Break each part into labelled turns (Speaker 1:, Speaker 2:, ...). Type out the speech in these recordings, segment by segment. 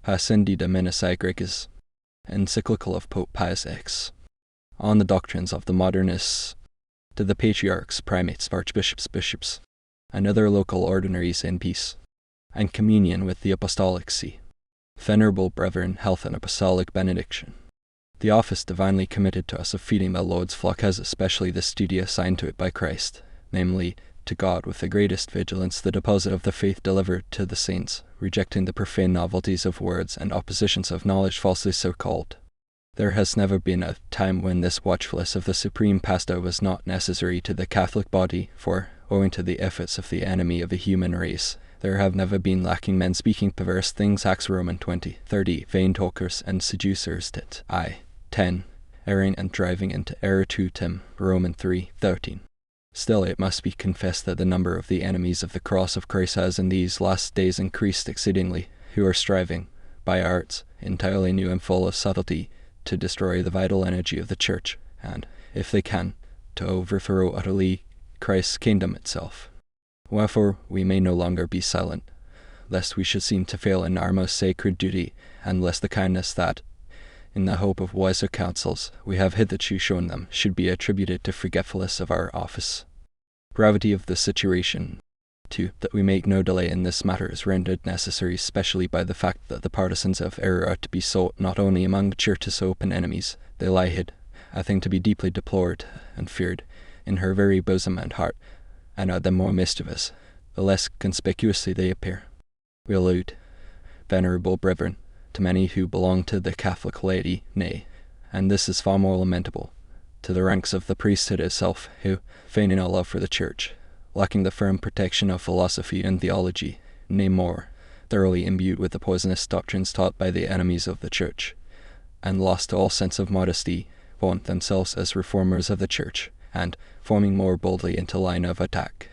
Speaker 1: Pascendi Dominici Gregis, Encyclical of Pope Pius X, on the doctrines of the modernists, to the patriarchs, primates, archbishops, bishops, and other local ordinaries in peace, and communion with the apostolic see. Venerable brethren, health and apostolic benediction. The office divinely committed to us of feeding the Lord's flock has especially this duty assigned to it by Christ, namely, to guard with the greatest vigilance the deposit of the faith delivered to the saints, rejecting the profane novelties of words and oppositions of knowledge falsely so called. There has never been a time when this watchfulness of the supreme pastor was not necessary to the Catholic body, for, owing to the efforts of the enemy of the human race, there have never been lacking men speaking perverse things. Acts Roman 20:30, vain talkers and seducers tit. 10, erring and driving into error 2 Tim, Roman 3:13. Still it must be confessed that the number of the enemies of the cross of Christ has in these last days increased exceedingly, who are striving, by arts, entirely new and full of subtlety, to destroy the vital energy of the Church, and, if they can, to overthrow utterly Christ's kingdom itself. Wherefore we may no longer be silent, lest we should seem to fail in our most sacred duty, and lest the kindness that, in the hope of wiser counsels, we have hitherto shown them, should be attributed to forgetfulness of our office. Gravity of the situation, too, that we make no delay in this matter is rendered necessary specially by the fact that the partisans of error are to be sought not only among the Church's open enemies, they lie hid, a thing to be deeply deplored and feared, in her very bosom and heart, and are the more mischievous, the less conspicuously they appear. We allude, venerable brethren, to many who belong to the Catholic laity, nay, and this is far more lamentable, to the ranks of the priesthood itself, who, feigning a love for the Church, lacking the firm protection of philosophy and theology, nay more, thoroughly imbued with the poisonous doctrines taught by the enemies of the Church, and lost to all sense of modesty, vaunt themselves as reformers of the Church, and, forming more boldly into line of attack,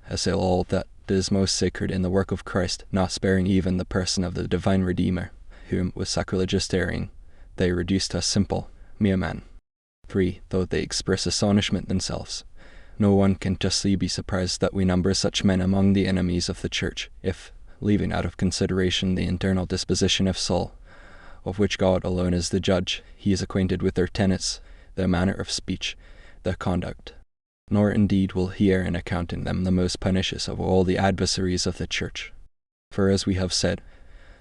Speaker 1: assail all that is most sacred in the work of Christ, not sparing even the person of the divine Redeemer, whom, with sacrilegious daring, they reduce to a simple, mere man. 3. Though they express astonishment themselves, no one can justly be surprised that we number such men among the enemies of the Church, if, leaving out of consideration the internal disposition of soul, of which God alone is the judge, he is acquainted with their tenets, their manner of speech, their conduct. Nor indeed will he err in accounting them the most pernicious of all the adversaries of the Church. For as we have said,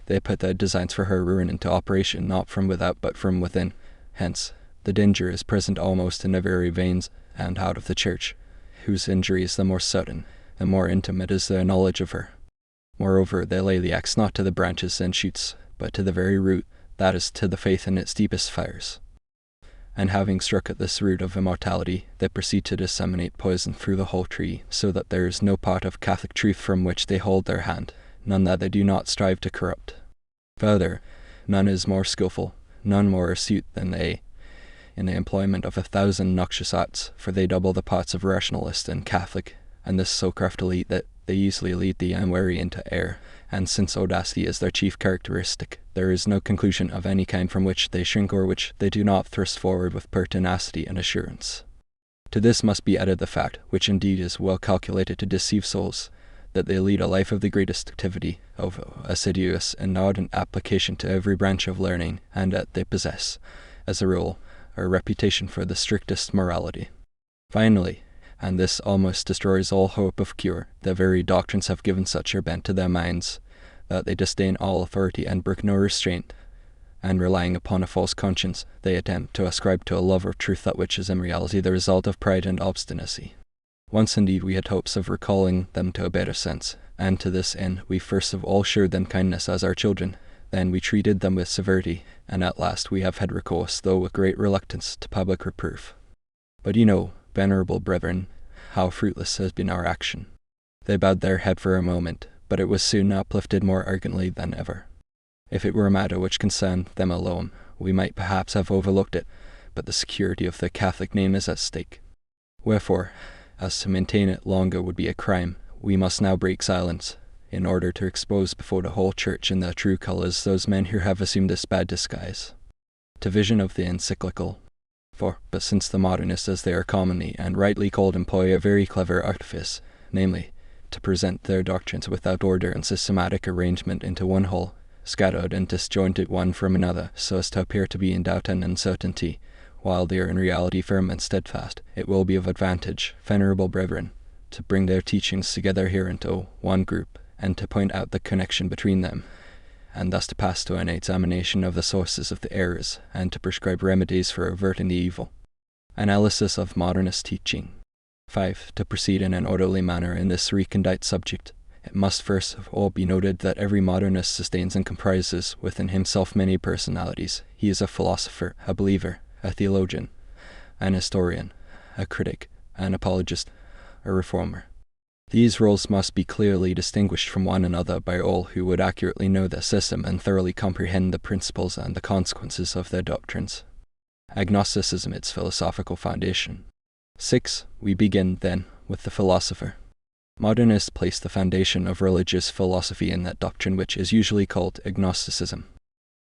Speaker 1: they put their designs for her ruin into operation not from without but from within. Hence, the danger is present almost in the very veins and out of the Church, whose injury is the more certain, the more intimate is their knowledge of her. Moreover, they lay the axe not to the branches and shoots, but to the very root, that is, to the faith in its deepest fires. And having struck at this root of immortality, they proceed to disseminate poison through the whole tree, so that there is no part of Catholic truth from which they hold their hand, none that they do not strive to corrupt. Further, none is more skilful, none more astute than they, in the employment of 1,000 noxious arts, for they double the parts of rationalist and Catholic, and this so craftily that they easily lead the unwary into error, and since audacity is their chief characteristic, there is no conclusion of any kind from which they shrink or which they do not thrust forward with pertinacity and assurance. To this must be added the fact, which indeed is well calculated to deceive souls, that they lead a life of the greatest activity, of assiduous and ardent application to every branch of learning, and that they possess, as a rule, a reputation for the strictest morality. Finally, and this almost destroys all hope of cure, their very doctrines have given such a bent to their minds, that they disdain all authority and brook no restraint, and relying upon a false conscience, they attempt to ascribe to a love of truth that which is in reality the result of pride and obstinacy. Once indeed we had hopes of recalling them to a better sense, and to this end we first of all showed them kindness as our children, then we treated them with severity, and at last we have had recourse, though with great reluctance, to public reproof. But you know, venerable brethren, how fruitless has been our action. They bowed their head for a moment, but it was soon uplifted more arrogantly than ever. If it were a matter which concerned them alone, we might perhaps have overlooked it, but the security of the Catholic name is at stake. Wherefore, as to maintain it longer would be a crime, we must now break silence, in order to expose before the whole Church in their true colours those men who have assumed this bad disguise. To vision of the Encyclical. But since the modernists, as they are commonly and rightly called, employ a very clever artifice, namely, to present their doctrines without order and systematic arrangement into one whole, scattered and disjointed one from another, so as to appear to be in doubt and uncertainty, while they are in reality firm and steadfast, it will be of advantage, venerable brethren, to bring their teachings together here into one group, and to point out the connection between them, and thus to pass to an examination of the sources of the errors, and to prescribe remedies for averting the evil. Analysis of modernist teaching. 5. To proceed in an orderly manner in this recondite subject, it must first of all be noted that every modernist sustains and comprises within himself many personalities. He is a philosopher, a believer, a theologian, an historian, a critic, an apologist, a reformer. These roles must be clearly distinguished from one another by all who would accurately know their system and thoroughly comprehend the principles and the consequences of their doctrines. Agnosticism, its philosophical foundation. 6. We begin, then, with the philosopher. Modernists place the foundation of religious philosophy in that doctrine which is usually called agnosticism.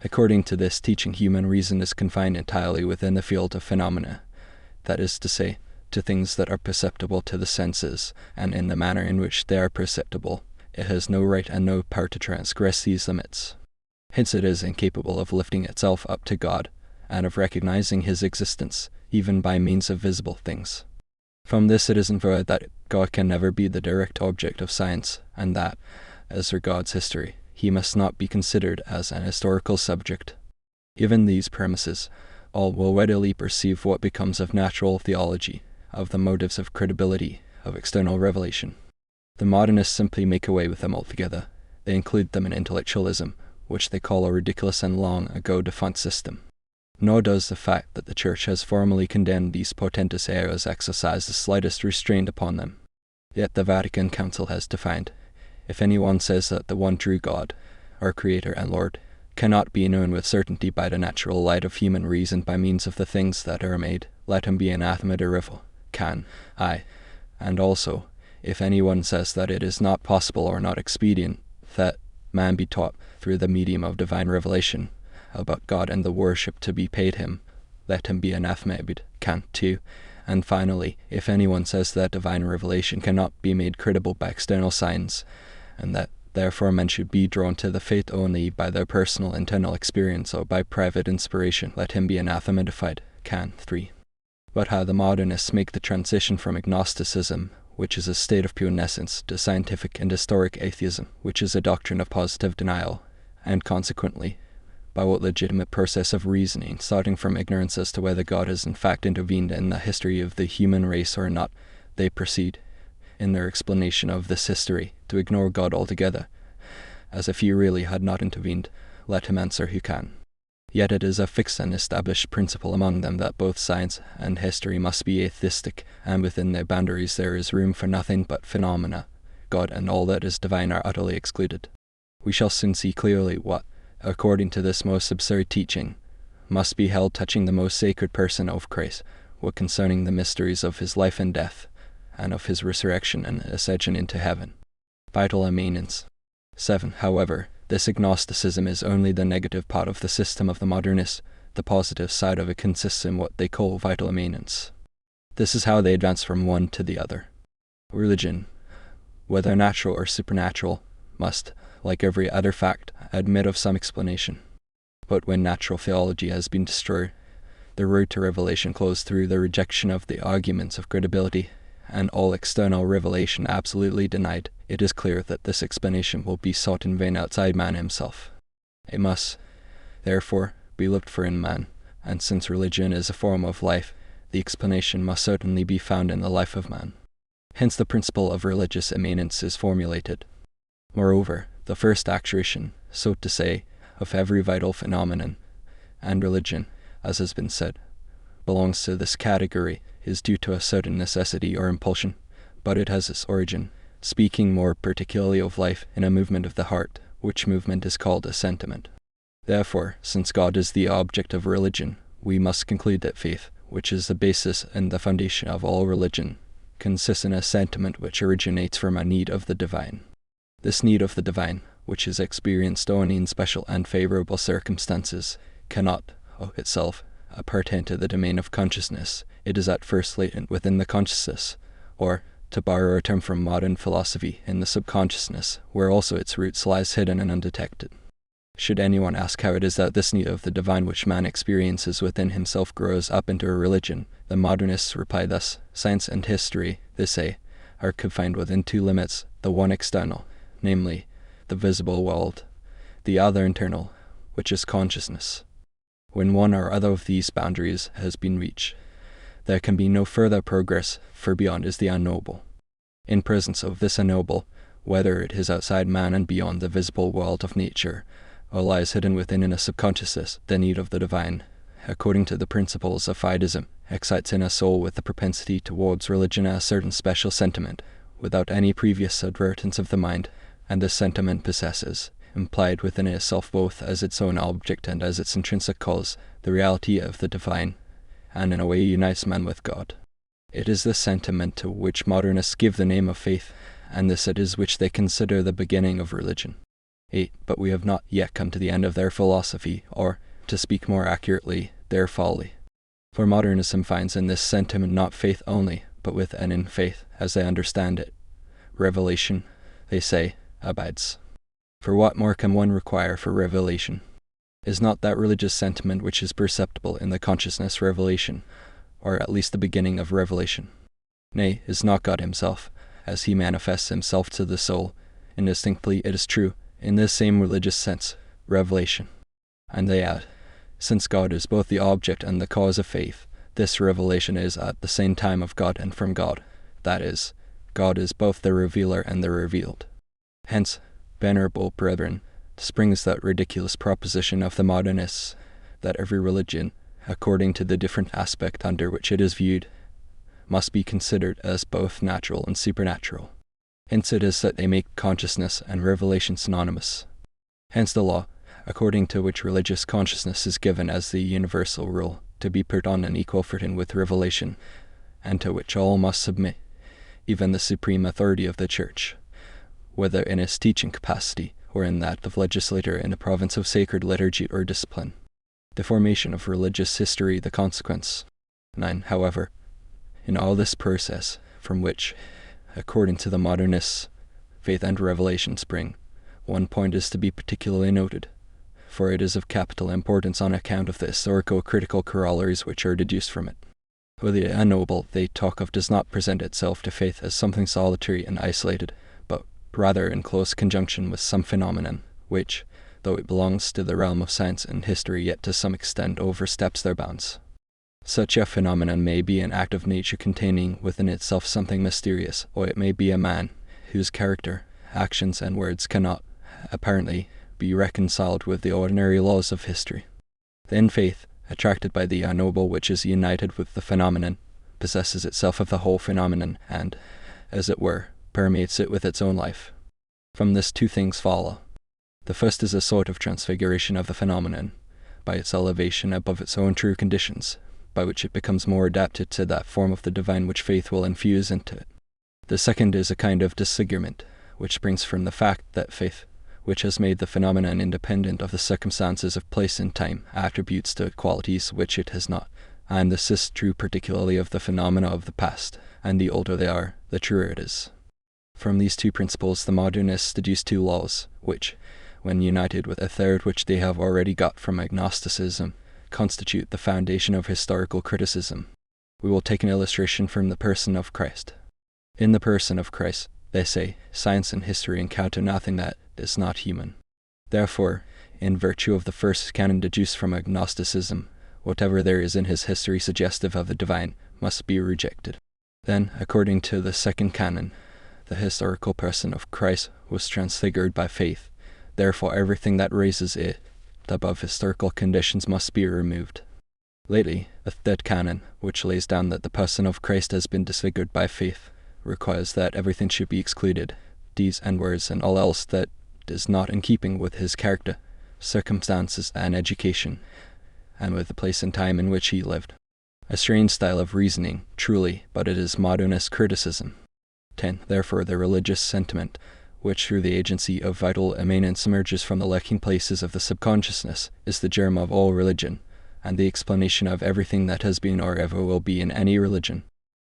Speaker 1: According to this teaching, human reason is confined entirely within the field of phenomena, that is to say, to things that are perceptible to the senses, and in the manner in which they are perceptible, it has no right and no power to transgress these limits. Hence it is incapable of lifting itself up to God, and of recognizing his existence, even by means of visible things. From this it is inferred that God can never be the direct object of science, and that, as regards history, he must not be considered as an historical subject. Given these premises, all will readily perceive what becomes of natural theology, of the motives of credibility, of external revelation. The modernists simply make away with them altogether. They include them in intellectualism, which they call a ridiculous and long ago defunct system. Nor does the fact that the Church has formally condemned these portentous errors exercise the slightest restraint upon them. Yet the Vatican Council has defined, if anyone says that the one true God, our Creator and Lord, cannot be known with certainty by the natural light of human reason by means of the things that are made, let him be anathema de revo, and also, if anyone says that it is not possible or not expedient that man be taught through the medium of divine revelation about God and the worship to be paid him, let him be anathemated, too. And finally, if anyone says that divine revelation cannot be made credible by external signs, and that therefore men should be drawn to the faith only by their personal internal experience or by private inspiration, let him be anathematified, 3. But how the modernists make the transition from agnosticism, which is a state of pure nescience, to scientific and historic atheism, which is a doctrine of positive denial, and consequently, by what legitimate process of reasoning, starting from ignorance as to whether God has in fact intervened in the history of the human race or not, they proceed, in their explanation of this history, to ignore God altogether, as if he really had not intervened, let him answer who can. Yet it is a fixed and established principle among them that both science and history must be atheistic, and within their boundaries there is room for nothing but phenomena. God and all that is divine are utterly excluded. We shall soon see clearly what, according to this most absurd teaching, must be held touching the most sacred person of Christ, what concerning the mysteries of his life and death, and of his resurrection and ascension into heaven. Vital immanence. 7. However, this agnosticism is only the negative part of the system of the modernists. The positive side of it consists in what they call vital immanence. This is how they advance from one to the other. Religion, whether natural or supernatural, must, like every other fact, admit of some explanation. But when natural theology has been destroyed, the road to revelation closed through the rejection of the arguments of credibility, and all external revelation absolutely denied, it is clear that this explanation will be sought in vain outside man himself. It must, therefore, be looked for in man, and since religion is a form of life, the explanation must certainly be found in the life of man. Hence the principle of religious immanence is formulated. Moreover, the first actuation, so to say, of every vital phenomenon, and religion, as has been said, belongs to this category, is due to a certain necessity or impulsion, but it has its origin, speaking more particularly of life, in a movement of the heart, which movement is called a sentiment. Therefore, since God is the object of religion, we must conclude that faith, which is the basis and the foundation of all religion, consists in a sentiment which originates from a need of the divine. This need of the divine, which is experienced only in special and favorable circumstances, cannot, of itself, pertain to the domain of consciousness. It is at first latent within the consciousness, or, to borrow a term from modern philosophy, in the subconsciousness, where also its roots lies hidden and undetected. Should anyone ask how it is that this need of the divine which man experiences within himself grows up into a religion, the modernists reply thus: science and history, they say, are confined within two limits, the one external, namely, the visible world, the other internal, which is consciousness. When one or other of these boundaries has been reached, there can be no further progress, for beyond is the unknowable. In presence of this unknowable, whether it is outside man and beyond the visible world of nature, or lies hidden within in a subconsciousness, the need of the divine, according to the principles of Fideism, excites in a soul with the propensity towards religion a certain special sentiment, without any previous advertence of the mind, and this sentiment possesses, implied within itself both as its own object and as its intrinsic cause, the reality of the divine, and in a way unites man with God. It is this sentiment to which modernists give the name of faith, and this it is which they consider the beginning of religion. 8. But we have not yet come to the end of their philosophy, or, to speak more accurately, their folly. For modernism finds in this sentiment not faith only, but with and in faith, as they understand it. Revelation, they say, abides. For what more can one require for revelation? Is not that religious sentiment which is perceptible in the consciousness revelation, or at least the beginning of revelation? Nay, is not God himself, as he manifests himself to the soul, indistinctly, it is true, in this same religious sense, revelation? And they add, since God is both the object and the cause of faith, this revelation is at the same time of God and from God, that is, God is both the revealer and the revealed. Hence, venerable brethren, springs that ridiculous proposition of the modernists, that every religion, according to the different aspect under which it is viewed, must be considered as both natural and supernatural. Hence it is that they make consciousness and revelation synonymous. Hence the law, according to which religious consciousness is given as the universal rule, to be put on an equal footing with revelation, and to which all must submit, even the supreme authority of the Church, whether in its teaching capacity, or in that of legislator in the province of sacred liturgy or discipline. The formation of religious history the consequence. 9. However, in all this process, from which, according to the modernists, faith and revelation spring, one point is to be particularly noted, for it is of capital importance on account of the historico-critical corollaries which are deduced from it. For the unknowable they talk of does not present itself to faith as something solitary and isolated, but rather in close conjunction with some phenomenon, which, though it belongs to the realm of science and history, yet to some extent oversteps their bounds. Such a phenomenon may be an act of nature containing within itself something mysterious, or it may be a man, whose character, actions, and words cannot, apparently, be reconciled with the ordinary laws of history. Then faith, attracted by the unknowable which is united with the phenomenon, possesses itself of the whole phenomenon, and, as it were, permeates it with its own life. From this two things follow. The first is a sort of transfiguration of the phenomenon, by its elevation above its own true conditions, by which it becomes more adapted to that form of the divine which faith will infuse into it. The second is a kind of disfigurement, which springs from the fact that faith, which has made the phenomenon independent of the circumstances of place and time, attributes to it qualities which it has not, and this is true particularly of the phenomena of the past, and the older they are, the truer it is. From these two principles the modernists deduce two laws, which, when united with a third which they have already got from agnosticism, constitute the foundation of historical criticism. We will take an illustration from the person of Christ. In the person of Christ, they say, science and history encounter nothing that is not human. Therefore, in virtue of the first canon deduced from agnosticism, whatever there is in his history suggestive of the divine must be rejected. Then, according to the second canon, the historical person of Christ was transfigured by faith. Therefore, everything that raises it above historical conditions must be removed. Lately, the third canon, which lays down that the person of Christ has been disfigured by faith, requires that everything should be excluded, deeds and words and all else that is not in keeping with his character, circumstances and education, and with the place and time in which he lived. A strange style of reasoning, truly, but it is modernist criticism. 10. Therefore, the religious sentiment, which through the agency of vital immanence emerges from the lurking places of the subconsciousness, is the germ of all religion, and the explanation of everything that has been or ever will be in any religion.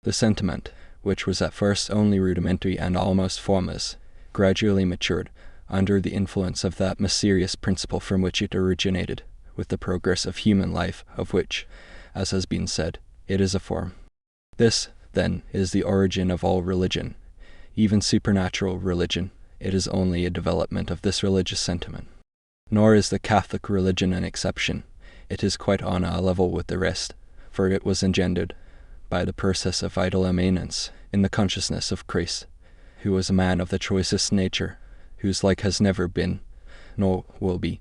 Speaker 1: The sentiment, which was at first only rudimentary and almost formless, gradually matured, under the influence of that mysterious principle from which it originated, with the progress of human life, of which, as has been said, it is a form. This, then, is the origin of all religion, even supernatural religion. It is only a development of this religious sentiment. Nor is the Catholic religion an exception. It is quite on a level with the rest, for it was engendered by the process of vital immanence in the consciousness of Christ, who was a man of the choicest nature, whose like has never been, nor will be.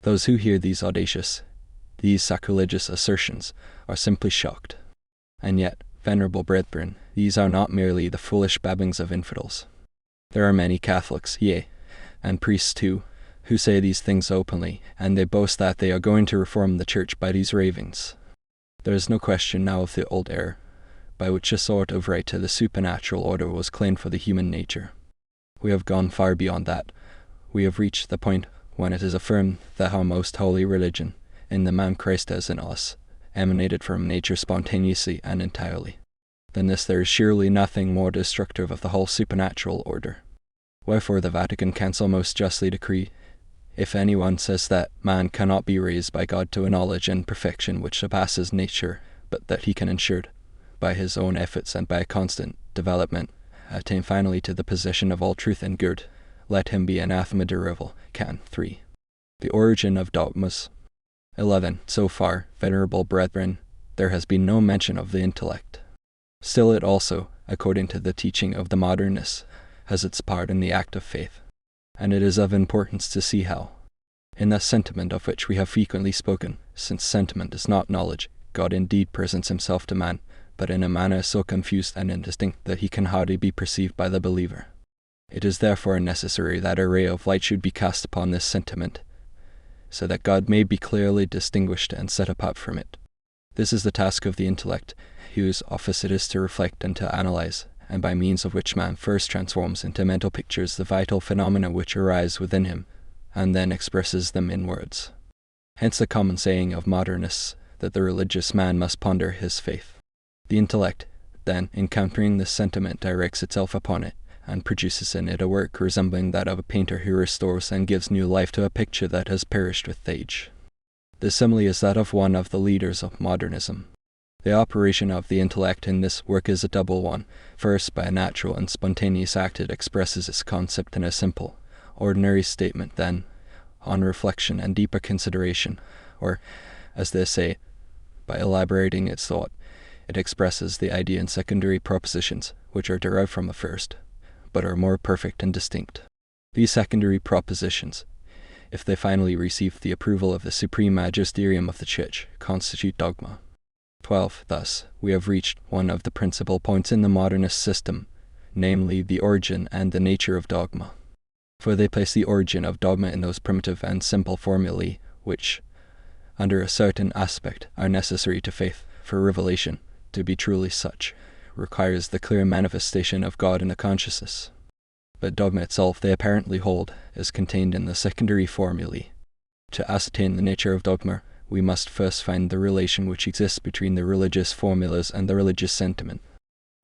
Speaker 1: Those who hear these audacious, these sacrilegious assertions, are simply shocked. And yet, venerable brethren, these are not merely the foolish babblings of infidels. There are many Catholics, yea, and priests too, who say these things openly, and they boast that they are going to reform the Church by these ravings. There is no question now of the old error, by which a sort of right to the supernatural order was claimed for the human nature. We have gone far beyond that. We have reached the point when it is affirmed that our most holy religion, in the man Christ as in us, emanated from nature spontaneously and entirely. Than this there is surely nothing more destructive of the whole supernatural order. Wherefore the Vatican Council most justly decree, if anyone says that man cannot be raised by God to a knowledge and perfection which surpasses nature, but that he can ensured, by his own efforts and by constant development, attain finally to the possession of all truth and good, let him be anathema de revel. Can. 3. The origin of dogmas. 11. So far, venerable brethren, there has been no mention of the intellect. Still it also, according to the teaching of the modernists, has its part in the act of faith. And it is of importance to see how, in the sentiment of which we have frequently spoken, since sentiment is not knowledge, God indeed presents himself to man, but in a manner so confused and indistinct that he can hardly be perceived by the believer. It is therefore necessary that a ray of light should be cast upon this sentiment, so that God may be clearly distinguished and set apart from it. This is the task of the intellect, whose office it is to reflect and to analyze, and by means of which man first transforms into mental pictures the vital phenomena which arise within him, and then expresses them in words. Hence the common saying of modernists that the religious man must ponder his faith. The intellect, then, encountering this sentiment, directs itself upon it, and produces in it a work resembling that of a painter who restores and gives new life to a picture that has perished with age. The simile is that of one of the leaders of modernism. The operation of the intellect in this work is a double one. First, by a natural and spontaneous act it expresses its concept in a simple, ordinary statement, then, on reflection and deeper consideration, or, as they say, by elaborating its thought, it expresses the idea in secondary propositions, which are derived from the first, but are more perfect and distinct. These secondary propositions, if they finally receive the approval of the supreme magisterium of the Church, constitute dogma. 12. Thus, we have reached one of the principal points in the modernist system, namely the origin and the nature of dogma. For they place the origin of dogma in those primitive and simple formulae which, under a certain aspect, are necessary to faith, for revelation, to be truly such, requires the clear manifestation of God in the consciousness. But dogma itself they apparently hold is contained in the secondary formulae. To ascertain the nature of dogma, we must first find the relation which exists between the religious formulas and the religious sentiment.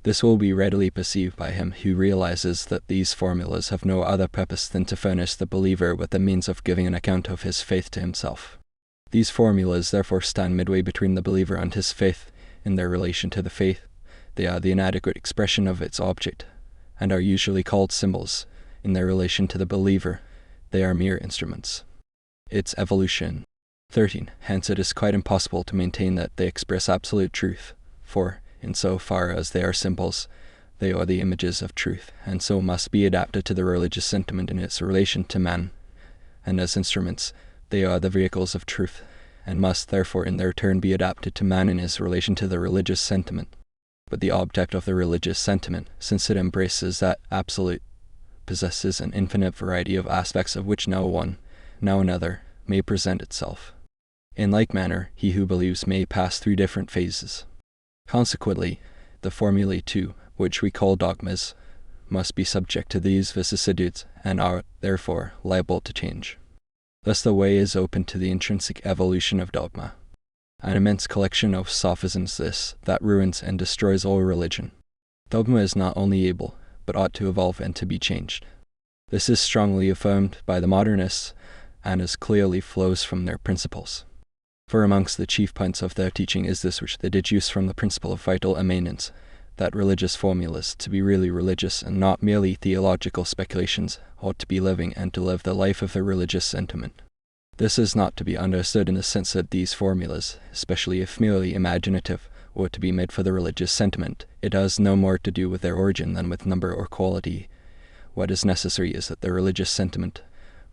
Speaker 1: This will be readily perceived by him who realizes that these formulas have no other purpose than to furnish the believer with the means of giving an account of his faith to himself. These formulas therefore stand midway between the believer and his faith in their relation to the faith. They are the inadequate expression of its object, and are usually called symbols. In their relation to the believer, they are mere instruments. Its evolution. 13. Hence it is quite impossible to maintain that they express absolute truth, for, in so far as they are symbols, they are the images of truth, and so must be adapted to the religious sentiment in its relation to man, and as instruments, they are the vehicles of truth, and must therefore in their turn be adapted to man in his relation to the religious sentiment. But the object of the religious sentiment, since it embraces that absolute, possesses an infinite variety of aspects of which now one, now another, may present itself. In like manner, he who believes may pass through different phases. Consequently, the formulae too, which we call dogmas, must be subject to these vicissitudes, and are, therefore, liable to change. Thus the way is open to the intrinsic evolution of dogma. An immense collection of sophisms this, that ruins and destroys all religion. Dogma is not only able, but ought to evolve and to be changed. This is strongly affirmed by the modernists, and as clearly flows from their principles. For amongst the chief points of their teaching is this which they deduce from the principle of vital immanence, that religious formulas, to be really religious and not merely theological speculations, ought to be living and to live the life of the religious sentiment. This is not to be understood in the sense that these formulas, especially if merely imaginative, ought to be made for the religious sentiment. It has no more to do with their origin than with number or quality. What is necessary is that the religious sentiment,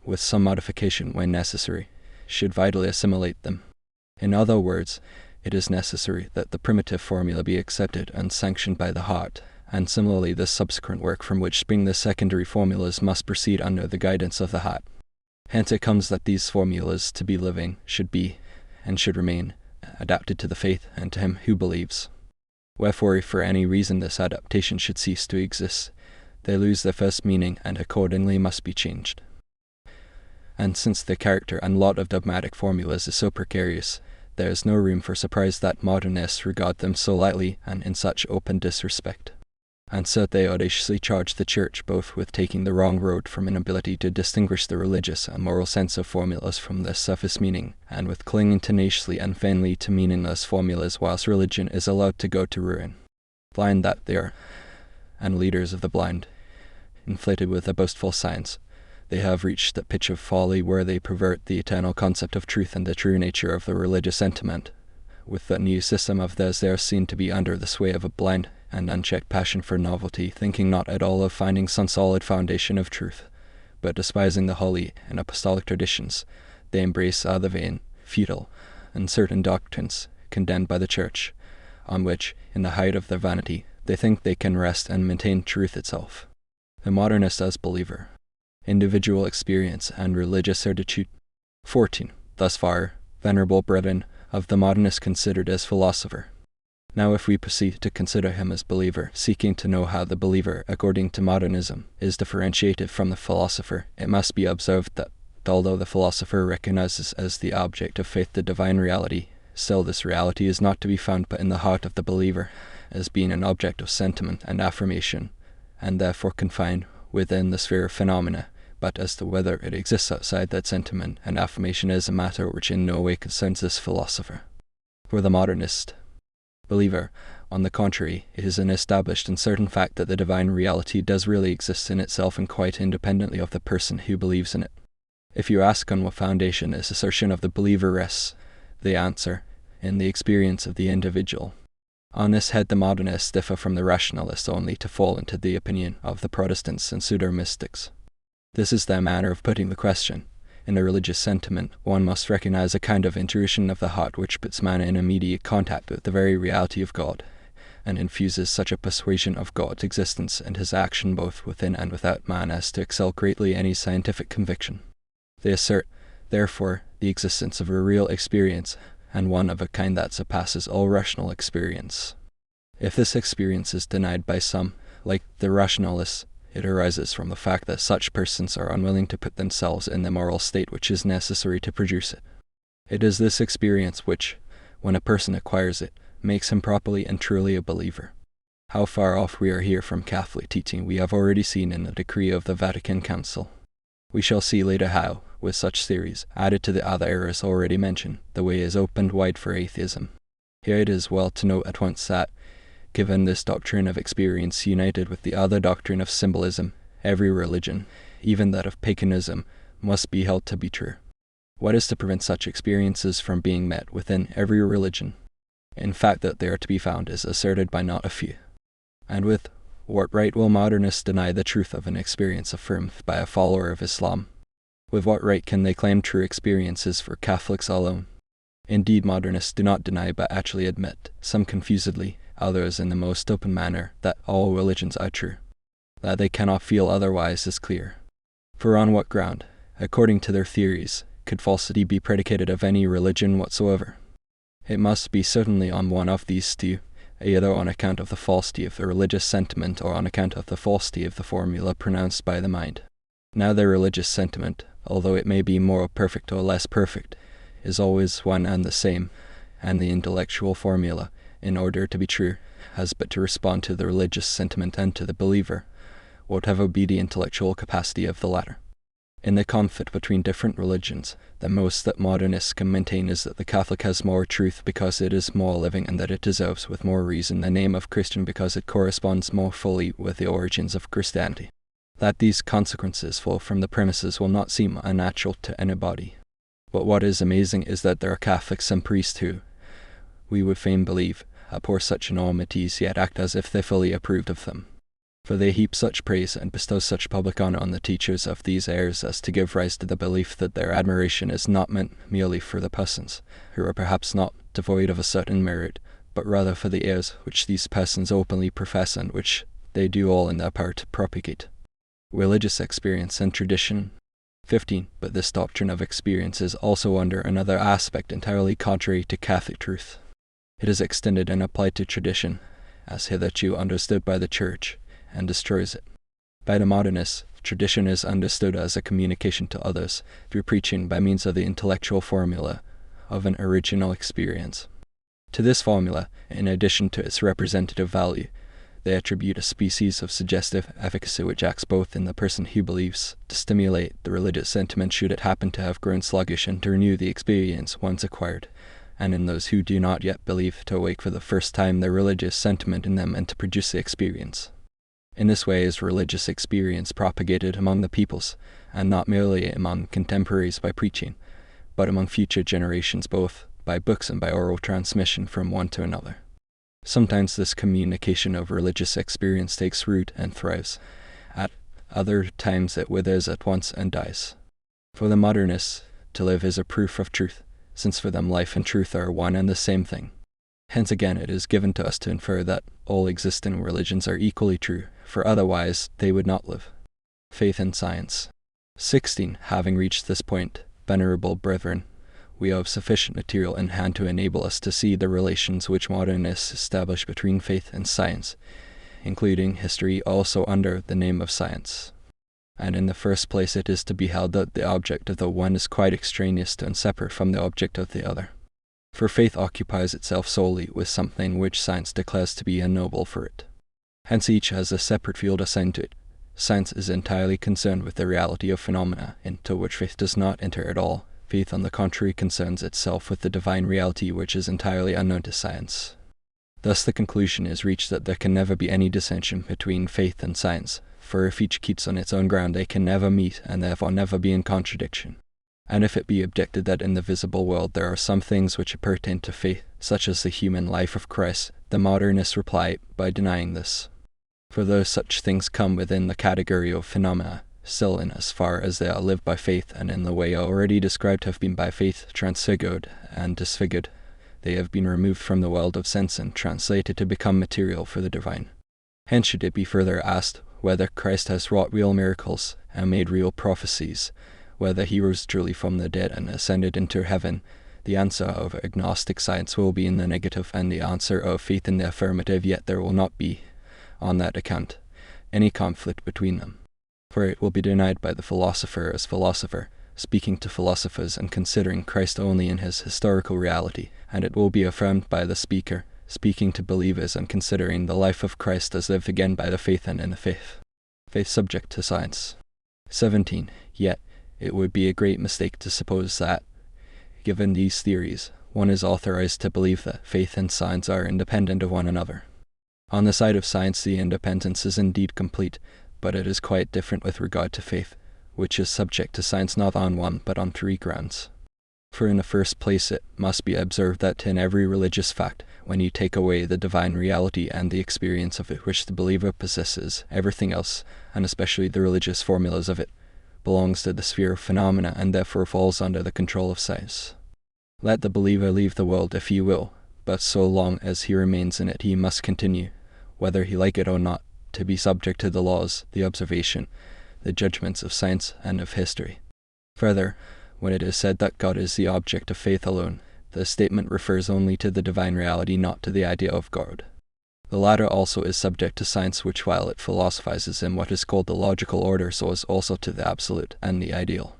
Speaker 1: with some modification when necessary, should vitally assimilate them. In other words, it is necessary that the primitive formula be accepted and sanctioned by the heart, and similarly the subsequent work from which spring the secondary formulas must proceed under the guidance of the heart. Hence it comes that these formulas, to be living, should be, and should remain, adapted to the faith and to him who believes. Wherefore, if for any reason this adaptation should cease to exist, they lose their first meaning and accordingly must be changed. And since the character and lot of dogmatic formulas is so precarious, there is no room for surprise that modernists regard them so lightly and in such open disrespect. And so they audaciously charge the Church both with taking the wrong road from inability to distinguish the religious and moral sense of formulas from their surface meaning, and with clinging tenaciously and vainly to meaningless formulas whilst religion is allowed to go to ruin. Blind that they are, and leaders of the blind, inflated with a boastful science, they have reached the pitch of folly where they pervert the eternal concept of truth and the true nature of the religious sentiment. With that new system of theirs, they are seen to be under the sway of a blind and unchecked passion for novelty, thinking not at all of finding some solid foundation of truth, but despising the holy and apostolic traditions, they embrace other vain, futile, and certain doctrines condemned by the Church, on which, in the height of their vanity, they think they can rest and maintain truth itself. The modernist as believer. Individual experience and religious certitude. 14. Thus far, venerable brethren, of the modernist considered as philosopher. Now if we proceed to consider him as believer, seeking to know how the believer, according to modernism, is differentiated from the philosopher, it must be observed that, although the philosopher recognizes as the object of faith the divine reality, still this reality is not to be found but in the heart of the believer, as being an object of sentiment and affirmation, and therefore confined within the sphere of phenomena, but as to whether it exists outside that sentiment and affirmation is a matter which in no way concerns this philosopher. For the modernist believer, on the contrary, it is an established and certain fact that the divine reality does really exist in itself and quite independently of the person who believes in it. If you ask on what foundation this assertion of the believer rests, they answer, in the experience of the individual. On this head the modernists differ from the rationalists only to fall into the opinion of the Protestants and pseudo-mystics. This is their manner of putting the question. In a religious sentiment, one must recognize a kind of intuition of the heart which puts man in immediate contact with the very reality of God, and infuses such a persuasion of God's existence and his action both within and without man as to excel greatly any scientific conviction. They assert, therefore, the existence of a real experience, and one of a kind that surpasses all rational experience. If this experience is denied by some, like the rationalists, it arises from the fact that such persons are unwilling to put themselves in the moral state which is necessary to produce it. It is this experience which, when a person acquires it, makes him properly and truly a believer. How far off we are here from Catholic teaching we have already seen in the decree of the Vatican Council. We shall see later how, with such theories, added to the other errors already mentioned, the way is opened wide for atheism. Here it is well to note at once that, given this doctrine of experience united with the other doctrine of symbolism, every religion, even that of paganism, must be held to be true. What is to prevent such experiences from being met within every religion? In fact, that they are to be found is asserted by not a few. And with what right will modernists deny the truth of an experience affirmed by a follower of Islam? With what right can they claim true experiences for Catholics alone? Indeed, modernists do not deny but actually admit, some confusedly, others in the most open manner, that all religions are true. That they cannot feel otherwise is clear. For on what ground, according to their theories, could falsity be predicated of any religion whatsoever? It must be certainly on one of these two, either on account of the falsity of the religious sentiment or on account of the falsity of the formula pronounced by the mind. Now the religious sentiment, although it may be more perfect or less perfect, is always one and the same, and the intellectual formula, in order to be true, has but to respond to the religious sentiment and to the believer, whatever be the intellectual capacity of the latter. In the conflict between different religions, the most that modernists can maintain is that the Catholic has more truth because it is more living, and that it deserves with more reason the name of Christian because it corresponds more fully with the origins of Christianity. That these consequences flow from the premises will not seem unnatural to anybody. But what is amazing is that there are Catholics and priests who, we would fain believe, abhor such enormities yet act as if they fully approved of them. For they heap such praise and bestow such public honour on the teachers of these errors as to give rise to the belief that their admiration is not meant merely for the persons, who are perhaps not devoid of a certain merit, but rather for the errors which these persons openly profess and which they do all in their power to propagate. Religious experience and tradition. 15. But this doctrine of experience is also under another aspect entirely contrary to Catholic truth. It is extended and applied to tradition, as hitherto understood by the Church, and destroys it. By the modernists, tradition is understood as a communication to others through preaching by means of the intellectual formula of an original experience. To this formula, in addition to its representative value, they attribute a species of suggestive efficacy which acts both in the person who believes to stimulate the religious sentiment should it happen to have grown sluggish and to renew the experience once acquired, and in those who do not yet believe to awake for the first time the religious sentiment in them and to produce the experience. In this way is religious experience propagated among the peoples, and not merely among contemporaries by preaching, but among future generations both by books and by oral transmission from one to another. Sometimes this communication of religious experience takes root and thrives. At other times it withers at once and dies. For the modernists, to live is a proof of truth, since for them life and truth are one and the same thing. Hence again it is given to us to infer that all existing religions are equally true, for otherwise they would not live. Faith and science. 16. Having reached this point, venerable brethren, we have sufficient material in hand to enable us to see the relations which modernists establish between faith and science, including history also under the name of science. And in the first place it is to be held that the object of the one is quite extraneous to and separate from the object of the other. For faith occupies itself solely with something which science declares to be unknowable for it. Hence each has a separate field assigned to it. Science is entirely concerned with the reality of phenomena, into which faith does not enter at all. Faith, on the contrary, concerns itself with the divine reality which is entirely unknown to science. Thus the conclusion is reached that there can never be any dissension between faith and science, for if each keeps on its own ground they can never meet and therefore never be in contradiction. And if it be objected that in the visible world there are some things which appertain to faith, such as the human life of Christ, the modernists reply by denying this. For though such things come within the category of phenomena, still in as far as they are lived by faith and in the way already described have been by faith transfigured and disfigured, they have been removed from the world of sense and translated to become material for the divine. Hence should it be further asked whether Christ has wrought real miracles and made real prophecies, whether he rose truly from the dead and ascended into heaven, the answer of agnostic science will be in the negative and the answer of faith in the affirmative, yet there will not be, on that account, any conflict between them. For it will be denied by the philosopher as philosopher, speaking to philosophers and considering Christ only in his historical reality, and it will be affirmed by the speaker, speaking to believers and considering the life of Christ as lived again by the faith and in the faith. Faith subject to science. 17. Yet, it would be a great mistake to suppose that, given these theories, one is authorized to believe that faith and science are independent of one another. On the side of science the independence is indeed complete, but it is quite different with regard to faith, which is subject to science not on one but on three grounds. For in the first place it must be observed that in every religious fact, when you take away the divine reality and the experience of it which the believer possesses, everything else, and especially the religious formulas of it, belongs to the sphere of phenomena and therefore falls under the control of science. Let the believer leave the world if he will, but so long as he remains in it he must continue, whether he like it or not, to be subject to the laws, the observation, the judgments of science and of history. Further, when it is said that God is the object of faith alone, the statement refers only to the divine reality, not to the idea of God. The latter also is subject to science, which while it philosophizes in what is called the logical order, so is also to the absolute and the ideal.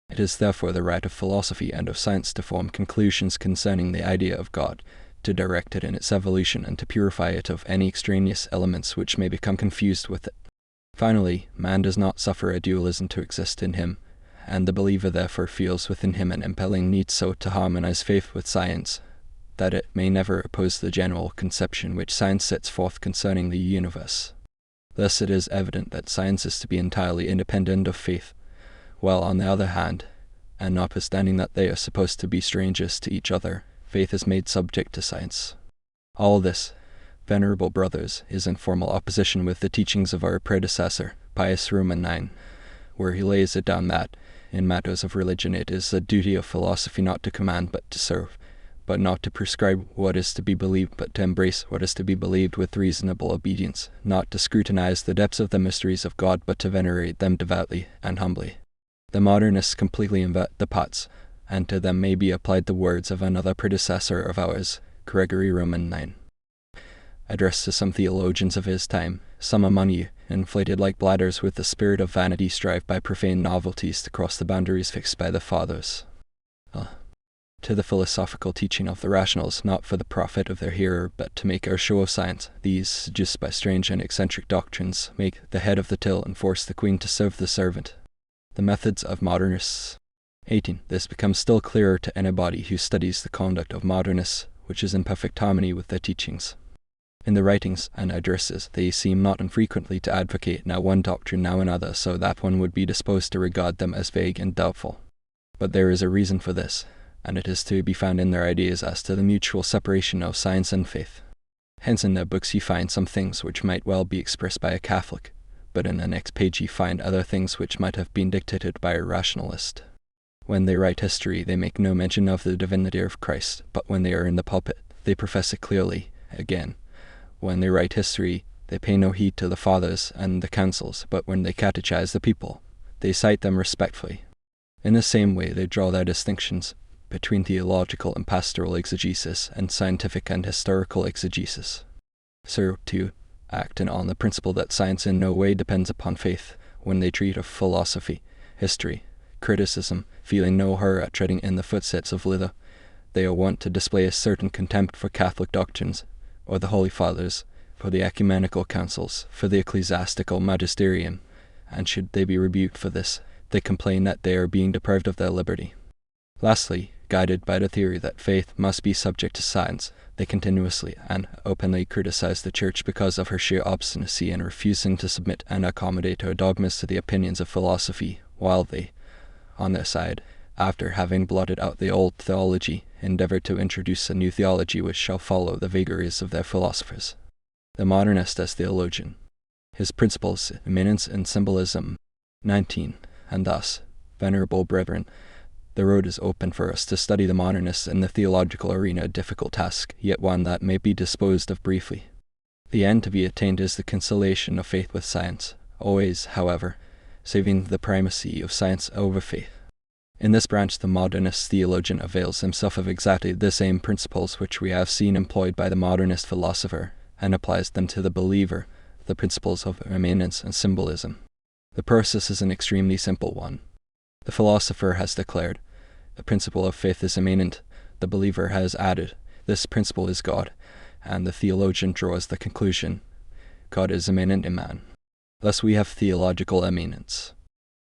Speaker 1: It is therefore the right of philosophy and of science to form conclusions concerning the idea of God, to direct it in its evolution and to purify it of any extraneous elements which may become confused with it. Finally, man does not suffer a dualism to exist in him, and the believer therefore feels within him an impelling need so to harmonize faith with science, that it may never oppose the general conception which science sets forth concerning the universe. Thus it is evident that science is to be entirely independent of faith, while on the other hand, and notwithstanding that they are supposed to be strangers to each other, faith is made subject to science. All this, venerable brothers, is in formal opposition with the teachings of our predecessor, Pius IX, where he lays it down that, in matters of religion, it is the duty of philosophy not to command but to serve, but not to prescribe what is to be believed, but to embrace what is to be believed with reasonable obedience, not to scrutinize the depths of the mysteries of God, but to venerate them devoutly and humbly. The modernists completely invert the pots, and to them may be applied the words of another predecessor of ours, Gregory Roman IX. Addressed to some theologians of his time, some among you, inflated like bladders with the spirit of vanity, strive by profane novelties to cross the boundaries fixed by the fathers. To the philosophical teaching of the rationals, not for the profit of their hearer, but to make our show of science, these, seduced by strange and eccentric doctrines, make the head of the till and force the queen to serve the servant. The methods of modernists. 18. This becomes still clearer to anybody who studies the conduct of modernists, which is in perfect harmony with their teachings. In the writings and addresses, they seem not infrequently to advocate now one doctrine, now another, so that one would be disposed to regard them as vague and doubtful. But there is a reason for this, and it is to be found in their ideas as to the mutual separation of science and faith. Hence in their books you find some things which might well be expressed by a Catholic, but in the next page you find other things which might have been dictated by a rationalist. When they write history, they make no mention of the divinity of Christ, but when they are in the pulpit, they profess it clearly. Again, when they write history, they pay no heed to the fathers and the councils, but when they catechize the people, they cite them respectfully. In the same way, they draw their distinctions between theological and pastoral exegesis and scientific and historical exegesis. So, too, acting on the principle that science in no way depends upon faith, when they treat of philosophy, history, criticism, feeling no horror at treading in the footsteps of Luther, they are wont to display a certain contempt for Catholic doctrines, or the Holy Fathers, for the ecumenical councils, for the ecclesiastical magisterium, and should they be rebuked for this, they complain that they are being deprived of their liberty. Lastly, guided by the theory that faith must be subject to science, they continuously and openly criticize the Church because of her sheer obstinacy in refusing to submit and accommodate her dogmas to the opinions of philosophy, while they, on their side, after having blotted out the old theology, endeavor to introduce a new theology which shall follow the vagaries of their philosophers. The modernist as theologian. His principles, immanence and symbolism. 19. And thus, venerable brethren, the road is open for us to study the modernist in the theological arena, a difficult task, yet one that may be disposed of briefly. The end to be attained is the conciliation of faith with science, always, however, saving the primacy of science over faith. In this branch the modernist theologian avails himself of exactly the same principles which we have seen employed by the modernist philosopher, and applies them to the believer, the principles of immanence and symbolism. The process is an extremely simple one. The philosopher has declared, the principle of faith is immanent, the believer has added, this principle is God, and the theologian draws the conclusion, God is immanent in man. Thus we have theological immanence.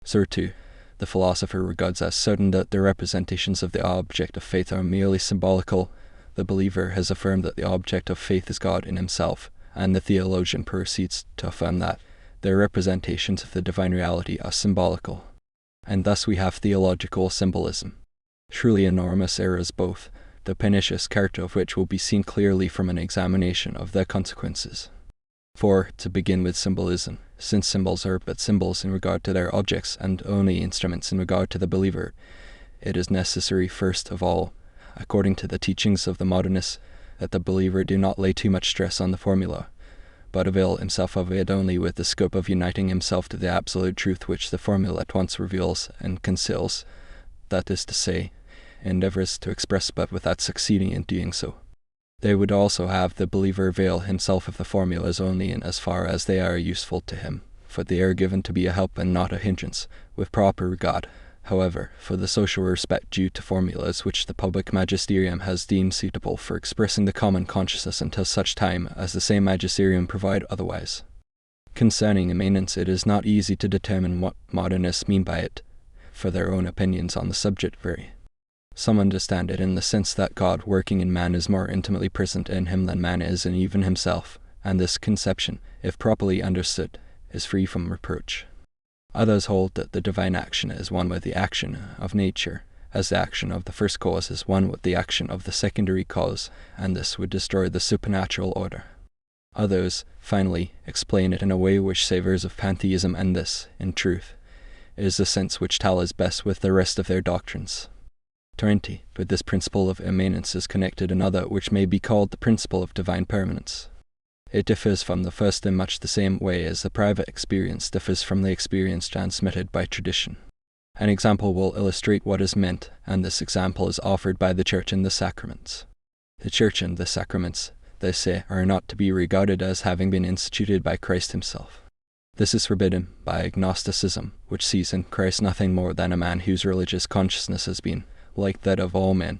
Speaker 1: So too, the philosopher regards as certain that the representations of the object of faith are merely symbolical. The believer has affirmed that the object of faith is God in himself, and the theologian proceeds to affirm that their representations of the divine reality are symbolical. And thus we have theological symbolism. Truly enormous errors both, the pernicious character of which will be seen clearly from an examination of their consequences. For, to begin with symbolism, since symbols are but symbols in regard to their objects and only instruments in regard to the believer, it is necessary first of all, according to the teachings of the modernists, that the believer do not lay too much stress on the formula, but avail himself of it only with the scope of uniting himself to the absolute truth which the formula at once reveals and conceals, that is to say, endeavors to express but without succeeding in doing so. They would also have the believer avail himself of the formulas only in as far as they are useful to him, for they are given to be a help and not a hindrance, with proper regard, however, for the social respect due to formulas which the public magisterium has deemed suitable for expressing the common consciousness until such time as the same magisterium provide otherwise. Concerning immanence, it is not easy to determine what modernists mean by it, for their own opinions on the subject vary. Some understand it in the sense that God working in man is more intimately present in him than man is in even himself, and this conception, if properly understood, is free from reproach. Others hold that the divine action is one with the action of nature, as the action of the first cause is one with the action of the secondary cause, and this would destroy the supernatural order. Others, finally, explain it in a way which savours of pantheism, and this, in truth, is the sense which tallies best with the rest of their doctrines. 20. With this principle of immanence is connected another which may be called the principle of divine permanence. It differs from the first in much the same way as the private experience differs from the experience transmitted by tradition. An example will illustrate what is meant, and this example is offered by the Church in the sacraments. The Church and the sacraments, they say, are not to be regarded as having been instituted by Christ himself. This is forbidden by agnosticism, which sees in Christ nothing more than a man whose religious consciousness has been, like that of all men,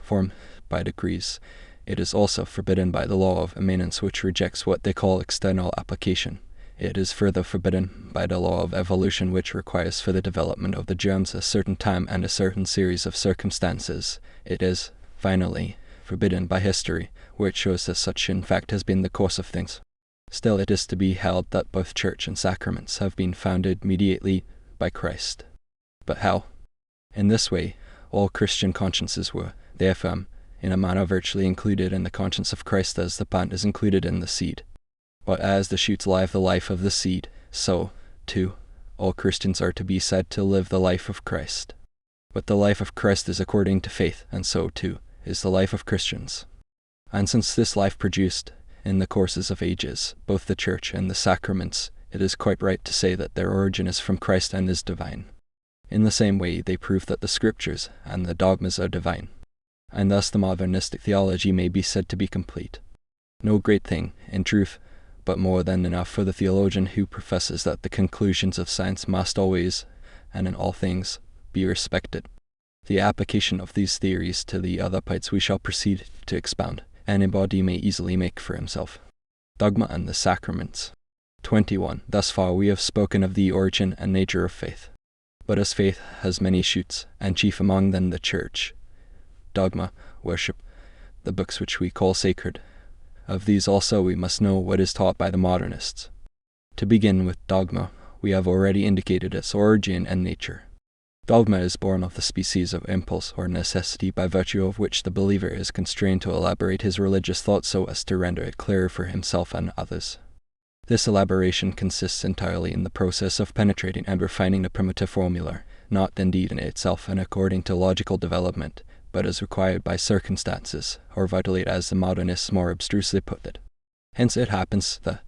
Speaker 1: formed by degrees. It is also forbidden by the law of immanence, which rejects what they call external application. It is further forbidden by the law of evolution, which requires for the development of the germs a certain time and a certain series of circumstances. It is, finally, forbidden by history, which shows that such in fact has been the course of things. Still, it is to be held that both Church and sacraments have been founded mediately by Christ. But how? In this way, all Christian consciences were, they affirm, in a manner virtually included in the conscience of Christ as the plant is included in the seed. But as the shoots live the life of the seed, so, too, all Christians are to be said to live the life of Christ. But the life of Christ is according to faith, and so, too, is the life of Christians. And since this life produced, in the courses of ages, both the Church and the sacraments, it is quite right to say that their origin is from Christ and is divine. In the same way, they prove that the Scriptures and the dogmas are divine, and thus the modernistic theology may be said to be complete. No great thing, in truth, but more than enough for the theologian who professes that the conclusions of science must always, and in all things, be respected. The application of these theories to the other points we shall proceed to expound, anybody may easily make for himself. Dogma and the Sacraments. 21. Thus far we have spoken of the origin and nature of faith. But as faith has many shoots, and chief among them the Church, dogma, worship, the books which we call sacred, of these also we must know what is taught by the modernists. To begin with dogma, we have already indicated its origin and nature. Dogma is born of the species of impulse or necessity by virtue of which the believer is constrained to elaborate his religious thought so as to render it clearer for himself and others. This elaboration consists entirely in the process of penetrating and refining the primitive formula, not indeed in itself and according to logical development, but as required by circumstances, or vitally as the modernists more abstrusely put it. Hence it happens that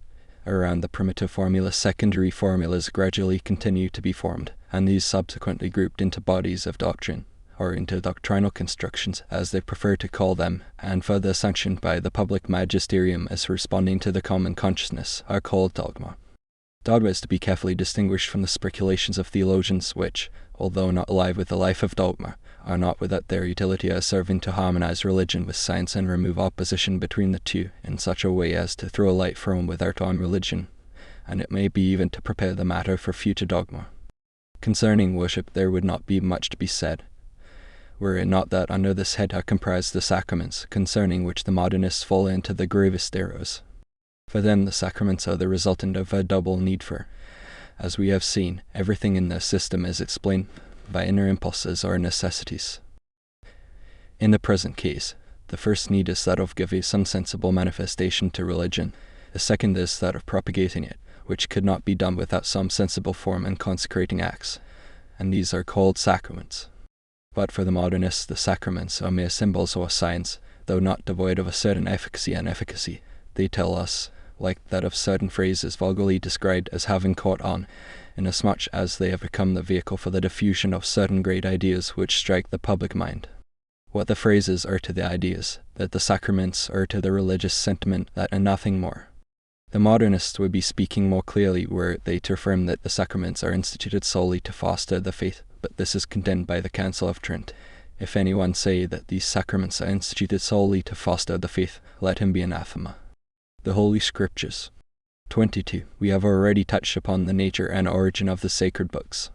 Speaker 1: around the primitive formula secondary formulas gradually continue to be formed, and these subsequently grouped into bodies of doctrine, or into doctrinal constructions, as they prefer to call them, and further sanctioned by the public magisterium as responding to the common consciousness, are called dogma. Dogma is to be carefully distinguished from the speculations of theologians which, although not alive with the life of dogma, are not without their utility as serving to harmonize religion with science and remove opposition between the two in such a way as to throw light from without on religion, and it may be even to prepare the matter for future dogma. Concerning worship there would not be much to be said, were it not that under this head are comprised the sacraments, concerning which the modernists fall into the gravest errors. For them the sacraments are the resultant of a double need, for, as we have seen, everything in their system is explained by inner impulses or necessities. In the present case, the first need is that of giving some sensible manifestation to religion, the second is that of propagating it, which could not be done without some sensible form and consecrating acts, and these are called sacraments. But for the modernists the sacraments are mere symbols or signs, though not devoid of a certain efficacy and efficacy. They tell us, like that of certain phrases vulgarly described as having caught on, inasmuch as they have become the vehicle for the diffusion of certain great ideas which strike the public mind. What the phrases are to the ideas, that the sacraments are to the religious sentiment, that and nothing more. The modernists would be speaking more clearly were they to affirm that the sacraments are instituted solely to foster the faith, but this is condemned by the Council of Trent. If anyone say that these sacraments are instituted solely to foster the faith, let him be anathema. The Holy Scriptures. 22. We have already touched upon the nature and origin of the sacred books.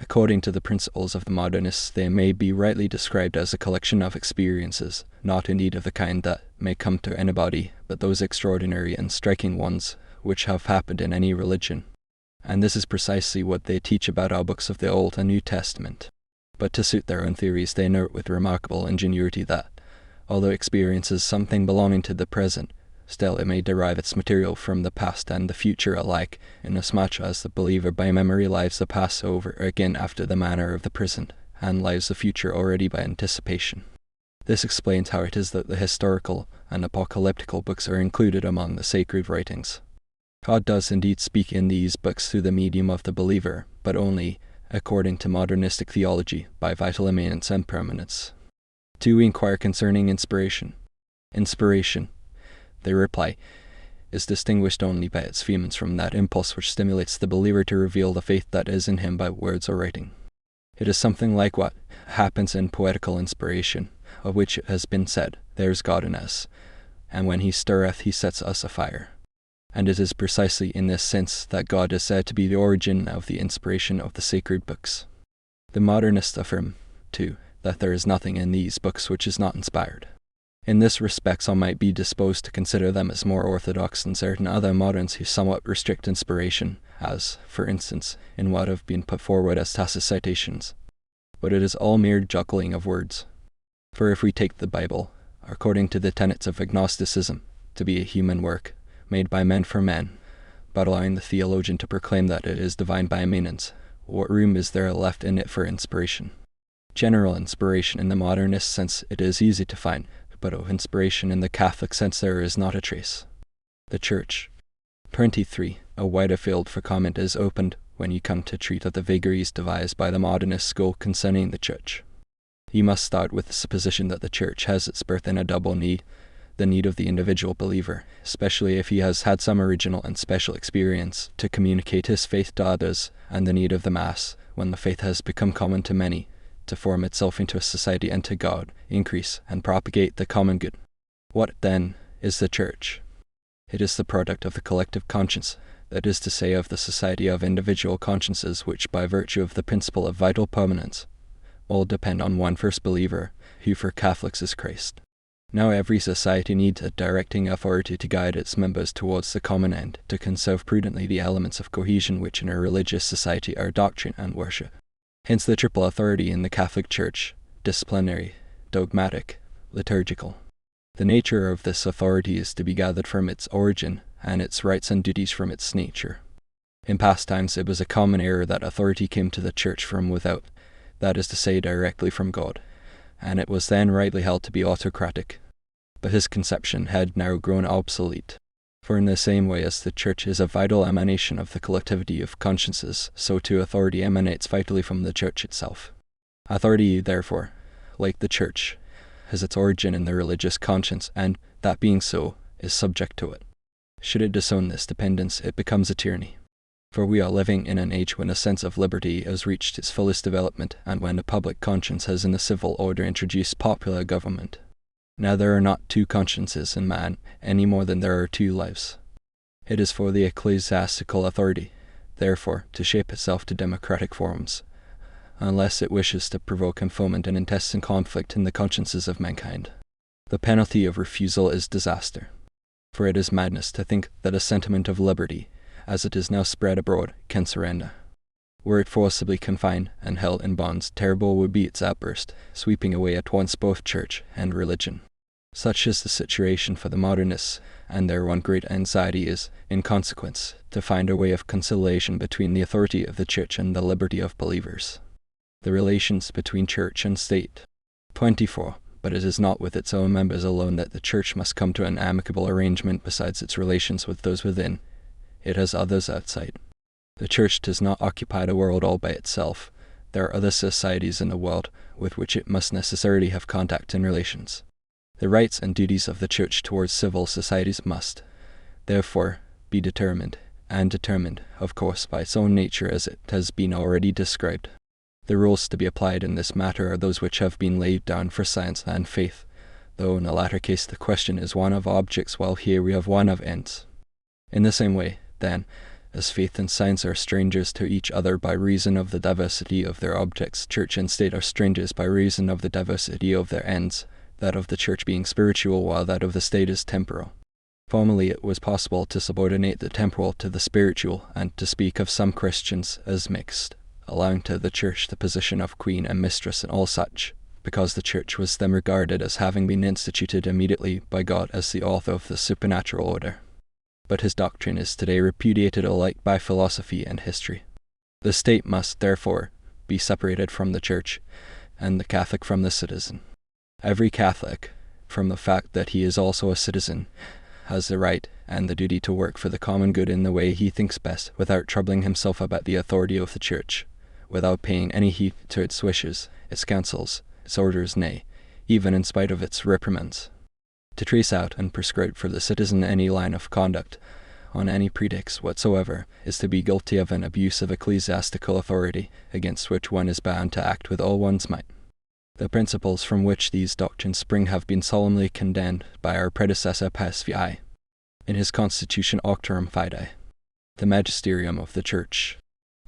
Speaker 1: According to the principles of the modernists, they may be rightly described as a collection of experiences, not indeed of the kind that may come to anybody, but those extraordinary and striking ones which have happened in any religion. And this is precisely what they teach about our books of the Old and New Testament. But to suit their own theories, they note with remarkable ingenuity that, although experience is something belonging to the present, still it may derive its material from the past and the future alike, inasmuch as the believer by memory lives the past over again after the manner of the present, and lives the future already by anticipation. This explains how it is that the historical and apocalyptical books are included among the sacred writings. God does indeed speak in these books through the medium of the believer, but only, according to modernistic theology, by vital immanence and permanence. 2. We inquire concerning inspiration. Inspiration, they reply, is distinguished only by its vehemence from that impulse which stimulates the believer to reveal the faith that is in him by words or writing. It is something like what happens in poetical inspiration, of which it has been said, "There's God in us, and when he stirreth he sets us afire." And it is precisely in this sense that God is said to be the origin of the inspiration of the sacred books. The modernists affirm, too, that there is nothing in these books which is not inspired. In this respect, some might be disposed to consider them as more orthodox than certain other moderns who somewhat restrict inspiration, as, for instance, in what have been put forward as tacit citations. But it is all mere juggling of words. For if we take the Bible, according to the tenets of agnosticism, to be a human work, made by men for men, but allowing the theologian to proclaim that it is divine by immanence, what room is there left in it for inspiration? General inspiration in the modernist sense it is easy to find, but of inspiration in the Catholic sense there is not a trace. The Church. 23. A wider field for comment is opened when you come to treat of the vagaries devised by the modernist school concerning the Church. You must start with the supposition that the Church has its birth in a double need, the need of the individual believer, especially if he has had some original and special experience, to communicate his faith to others, and the need of the Mass, when the faith has become common to many, to form itself into a society and to God, increase and propagate the common good. What, then, is the Church? It is the product of the collective conscience, that is to say of the society of individual consciences which, by virtue of the principle of vital permanence, all depend on one first believer, who for Catholics is Christ. Now every society needs a directing authority to guide its members towards the common end, to conserve prudently the elements of cohesion which in a religious society are doctrine and worship. Hence the triple authority in the Catholic Church, disciplinary, dogmatic, liturgical. The nature of this authority is to be gathered from its origin, and its rights and duties from its nature. In past times it was a common error that authority came to the Church from without, that is to say directly from God, and it was then rightly held to be autocratic. But his conception had now grown obsolete. For in the same way as the Church is a vital emanation of the collectivity of consciences, so too authority emanates vitally from the Church itself. Authority, therefore, like the Church, has its origin in the religious conscience, and, that being so, is subject to it. Should it disown this dependence, it becomes a tyranny. For we are living in an age when a sense of liberty has reached its fullest development, and when the public conscience has in the civil order introduced popular government. Now there are not two consciences in man, any more than there are two lives. It is for the ecclesiastical authority, therefore, to shape itself to democratic forms, unless it wishes to provoke and foment an intestine conflict in the consciences of mankind. The penalty of refusal is disaster. For it is madness to think that a sentiment of liberty, as it is now spread abroad, can surrender. Were it forcibly confined and held in bonds, terrible would be its outburst, sweeping away at once both church and religion. Such is the situation for the modernists, and their one great anxiety is, in consequence, to find a way of conciliation between the authority of the Church and the liberty of believers. The relations between Church and State. 24. But it is not with its own members alone that the Church must come to an amicable arrangement besides its relations with those within. It has others outside. The Church does not occupy the world all by itself. There are other societies in the world with which it must necessarily have contact and relations. The rights and duties of the Church towards civil societies must, therefore, be determined, and determined, of course, by its own nature as it has been already described. The rules to be applied in this matter are those which have been laid down for science and faith, though in the latter case the question is one of objects, while here we have one of ends. In the same way, then, as faith and science are strangers to each other by reason of the diversity of their objects, church and state are strangers by reason of the diversity of their ends, that of the church being spiritual while that of the state is temporal. Formerly it was possible to subordinate the temporal to the spiritual, and to speak of some Christians as mixed, allowing to the church the position of queen and mistress and all such, because the church was then regarded as having been instituted immediately by God as the author of the supernatural order. But his doctrine is today repudiated alike by philosophy and history. The state must, therefore, be separated from the church, and the Catholic from the citizen. Every Catholic, from the fact that he is also a citizen, has the right and the duty to work for the common good in the way he thinks best, without troubling himself about the authority of the church, without paying any heed to its wishes, its counsels, its orders, nay, even in spite of its reprimands. To trace out and prescribe for the citizen any line of conduct, on any pretext whatsoever, is to be guilty of an abuse of ecclesiastical authority, against which one is bound to act with all one's might. The principles from which these doctrines spring have been solemnly condemned by our predecessor Pius VI, in his Constitution Auctorum Fidei, the magisterium of the Church.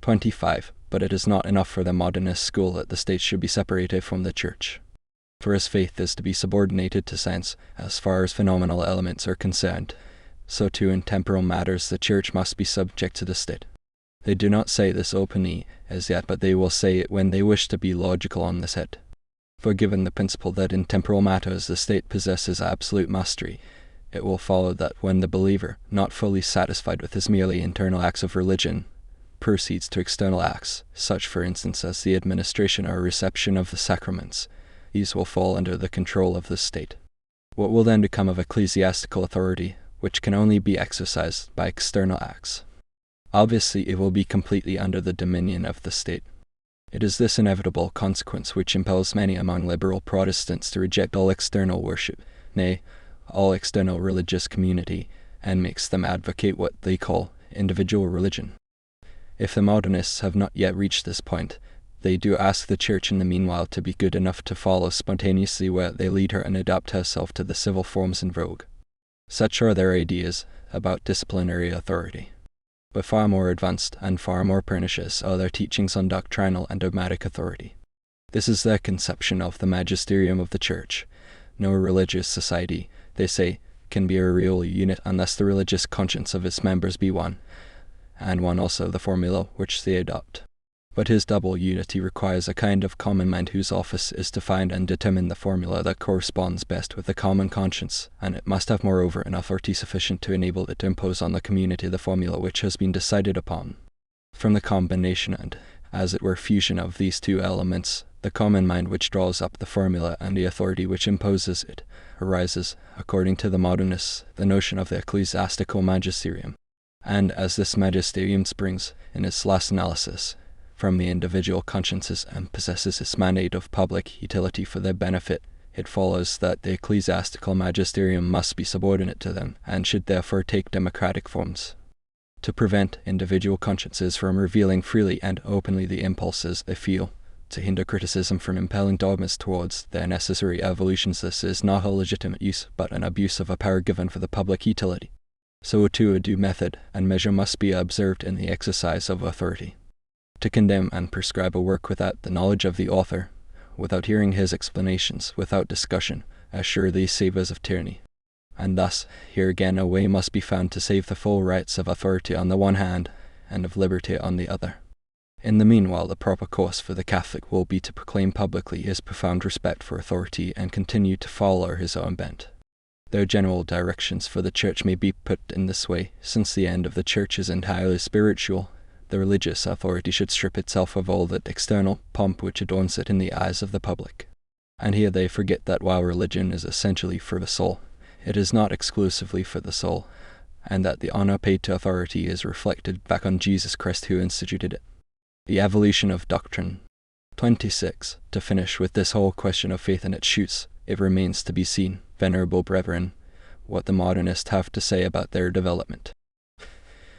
Speaker 1: 25. But it is not enough for the modernist school that the state should be separated from the Church. For as faith is to be subordinated to science, as far as phenomenal elements are concerned, so too in temporal matters the Church must be subject to the state. They do not say this openly as yet, but they will say it when they wish to be logical on this head. For given the principle that in temporal matters the state possesses absolute mastery, it will follow that when the believer, not fully satisfied with his merely internal acts of religion, proceeds to external acts, such for instance as the administration or reception of the sacraments, these will fall under the control of the state. What will then become of ecclesiastical authority, which can only be exercised by external acts? Obviously it will be completely under the dominion of the state. It is this inevitable consequence which impels many among liberal Protestants to reject all external worship, nay, all external religious community, and makes them advocate what they call individual religion. If the modernists have not yet reached this point, they do ask the Church in the meanwhile to be good enough to follow spontaneously where they lead her and adapt herself to the civil forms in vogue. Such are their ideas about disciplinary authority. But far more advanced and far more pernicious are their teachings on doctrinal and dogmatic authority. This is their conception of the magisterium of the Church. No religious society, they say, can be a real unit unless the religious conscience of its members be one, and one also the formula which they adopt. But his double unity requires a kind of common mind whose office is to find and determine the formula that corresponds best with the common conscience, and it must have moreover an authority sufficient to enable it to impose on the community the formula which has been decided upon. From the combination and, as it were, fusion of these two elements, the common mind which draws up the formula and the authority which imposes it, arises, according to the modernists, the notion of the ecclesiastical magisterium. And as this magisterium springs, in its last analysis, from the individual consciences and possesses its mandate of public utility for their benefit, it follows that the ecclesiastical magisterium must be subordinate to them, and should therefore take democratic forms. To prevent individual consciences from revealing freely and openly the impulses they feel, to hinder criticism from impelling dogmas towards their necessary evolutions, this is not a legitimate use, but an abuse of a power given for the public utility. So too a due method and measure must be observed in the exercise of authority. To condemn and prescribe a work without the knowledge of the author, without hearing his explanations, without discussion, assuredly savours of tyranny. And thus, here again a way must be found to save the full rights of authority on the one hand, and of liberty on the other. In the meanwhile, the proper course for the Catholic will be to proclaim publicly his profound respect for authority and continue to follow his own bent. Their general directions for the Church may be put in this way: since the end of the Church is entirely spiritual, the religious authority should strip itself of all that external pomp which adorns it in the eyes of the public. And here they forget that while religion is essentially for the soul, it is not exclusively for the soul, and that the honor paid to authority is reflected back on Jesus Christ who instituted it. The evolution of doctrine. 26. To finish with this whole question of faith and its shoots, it remains to be seen, venerable brethren, what the modernists have to say about their development.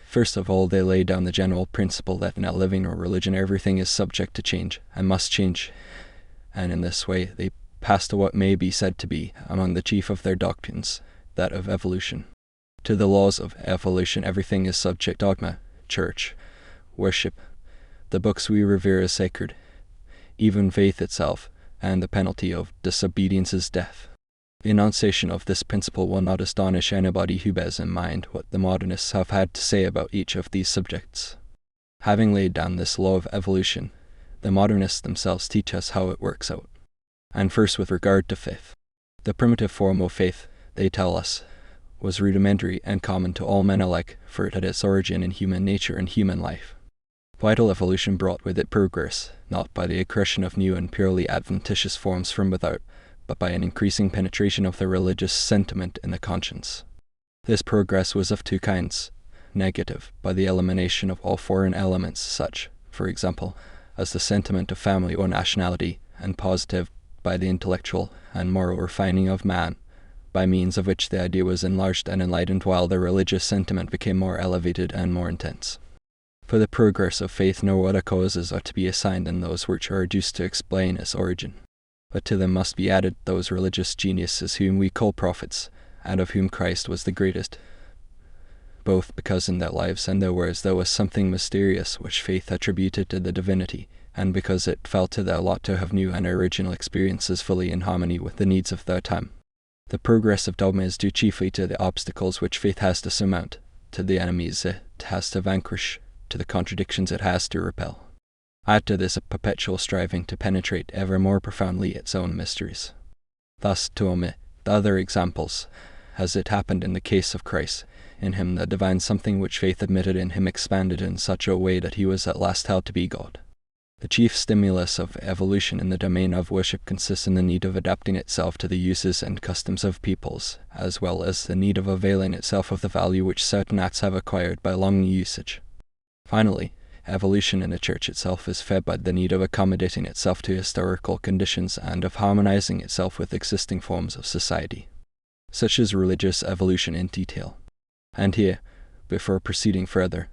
Speaker 1: First of all, they lay down the general principle that in a living religion everything is subject to change, and must change, and in this way they pass to what may be said to be, among the chief of their doctrines, that of evolution. To the laws of evolution everything is subject: dogma, church, worship, the books we revere as sacred, even faith itself, and the penalty of disobedience is death. The enunciation of this principle will not astonish anybody who bears in mind what the modernists have had to say about each of these subjects. Having laid down this law of evolution, the modernists themselves teach us how it works out. And first, with regard to faith. The primitive form of faith, they tell us, was rudimentary and common to all men alike, for it had its origin in human nature and human life. Vital evolution brought with it progress, not by the accretion of new and purely adventitious forms from without, but by an increasing penetration of the religious sentiment in the conscience. This progress was of two kinds: negative, by the elimination of all foreign elements, such, for example, as the sentiment of family or nationality, and positive, by the intellectual and moral refining of man, by means of which the idea was enlarged and enlightened, while the religious sentiment became more elevated and more intense. For the progress of faith no other causes are to be assigned than those which are adduced to explain its origin, but to them must be added those religious geniuses whom we call prophets, and of whom Christ was the greatest, both because in their lives and their words there was something mysterious which faith attributed to the divinity, and because it fell to their lot to have new and original experiences fully in harmony with the needs of their time. The progress of dogma is due chiefly to the obstacles which faith has to surmount, to the enemies it has to vanquish, to the contradictions it has to repel. Add to this a perpetual striving to penetrate ever more profoundly its own mysteries. Thus, to omit the other examples, as it happened in the case of Christ, in him the divine something which faith admitted in him expanded in such a way that he was at last held to be God. The chief stimulus of evolution in the domain of worship consists in the need of adapting itself to the uses and customs of peoples, as well as the need of availing itself of the value which certain acts have acquired by long usage. Finally, evolution in the Church itself is fed by the need of accommodating itself to historical conditions and of harmonizing itself with existing forms of society. Such is religious evolution in detail. And here, before proceeding further,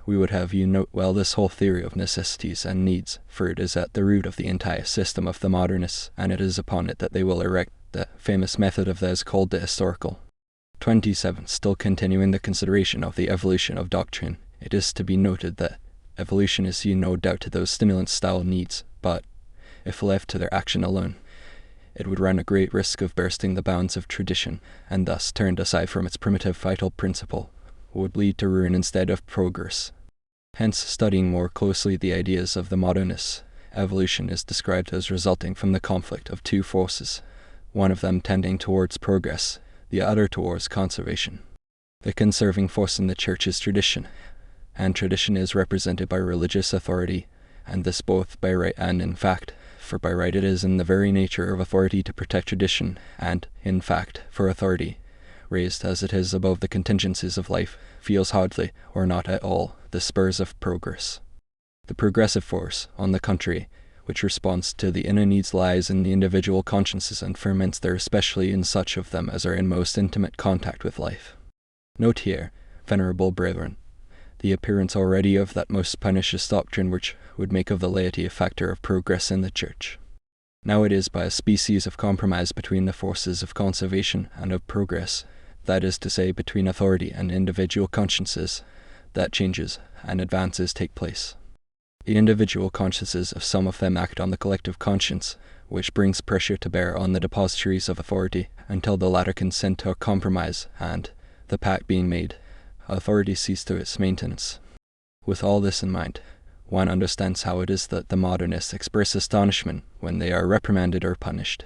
Speaker 1: we would have you note well this whole theory of necessities and needs, for it is at the root of the entire system of the modernists, and it is upon it that they will erect the famous method of theirs called the historical. 27. Still continuing the consideration of the evolution of doctrine, it is to be noted that evolution is due no doubt to those stimulant-style needs, but, if left to their action alone, it would run a great risk of bursting the bounds of tradition, and thus, turned aside from its primitive vital principle, would lead to ruin instead of progress. Hence, studying more closely the ideas of the modernists, evolution is described as resulting from the conflict of two forces, one of them tending towards progress, the other towards conservation. The conserving force in the Church is tradition, and tradition is represented by religious authority, and this both by right and in fact, for by right it is in the very nature of authority to protect tradition, and, in fact, for authority, raised as it is above the contingencies of life, feels hardly, or not at all, the spurs of progress. The progressive force, on the contrary, which responds to the inner needs, lies in the individual consciences and ferments there, especially in such of them as are in most intimate contact with life. Note here, venerable brethren, the appearance already of that most pernicious doctrine which would make of the laity a factor of progress in the Church. Now it is by a species of compromise between the forces of conservation and of progress, that is to say, between authority and individual consciences, that changes and advances take place. The individual consciences of some of them act on the collective conscience, which brings pressure to bear on the depositaries of authority until the latter consent to a compromise, and, the pact being made, authority sees to its maintenance. With all this in mind, one understands how it is that the modernists express astonishment when they are reprimanded or punished.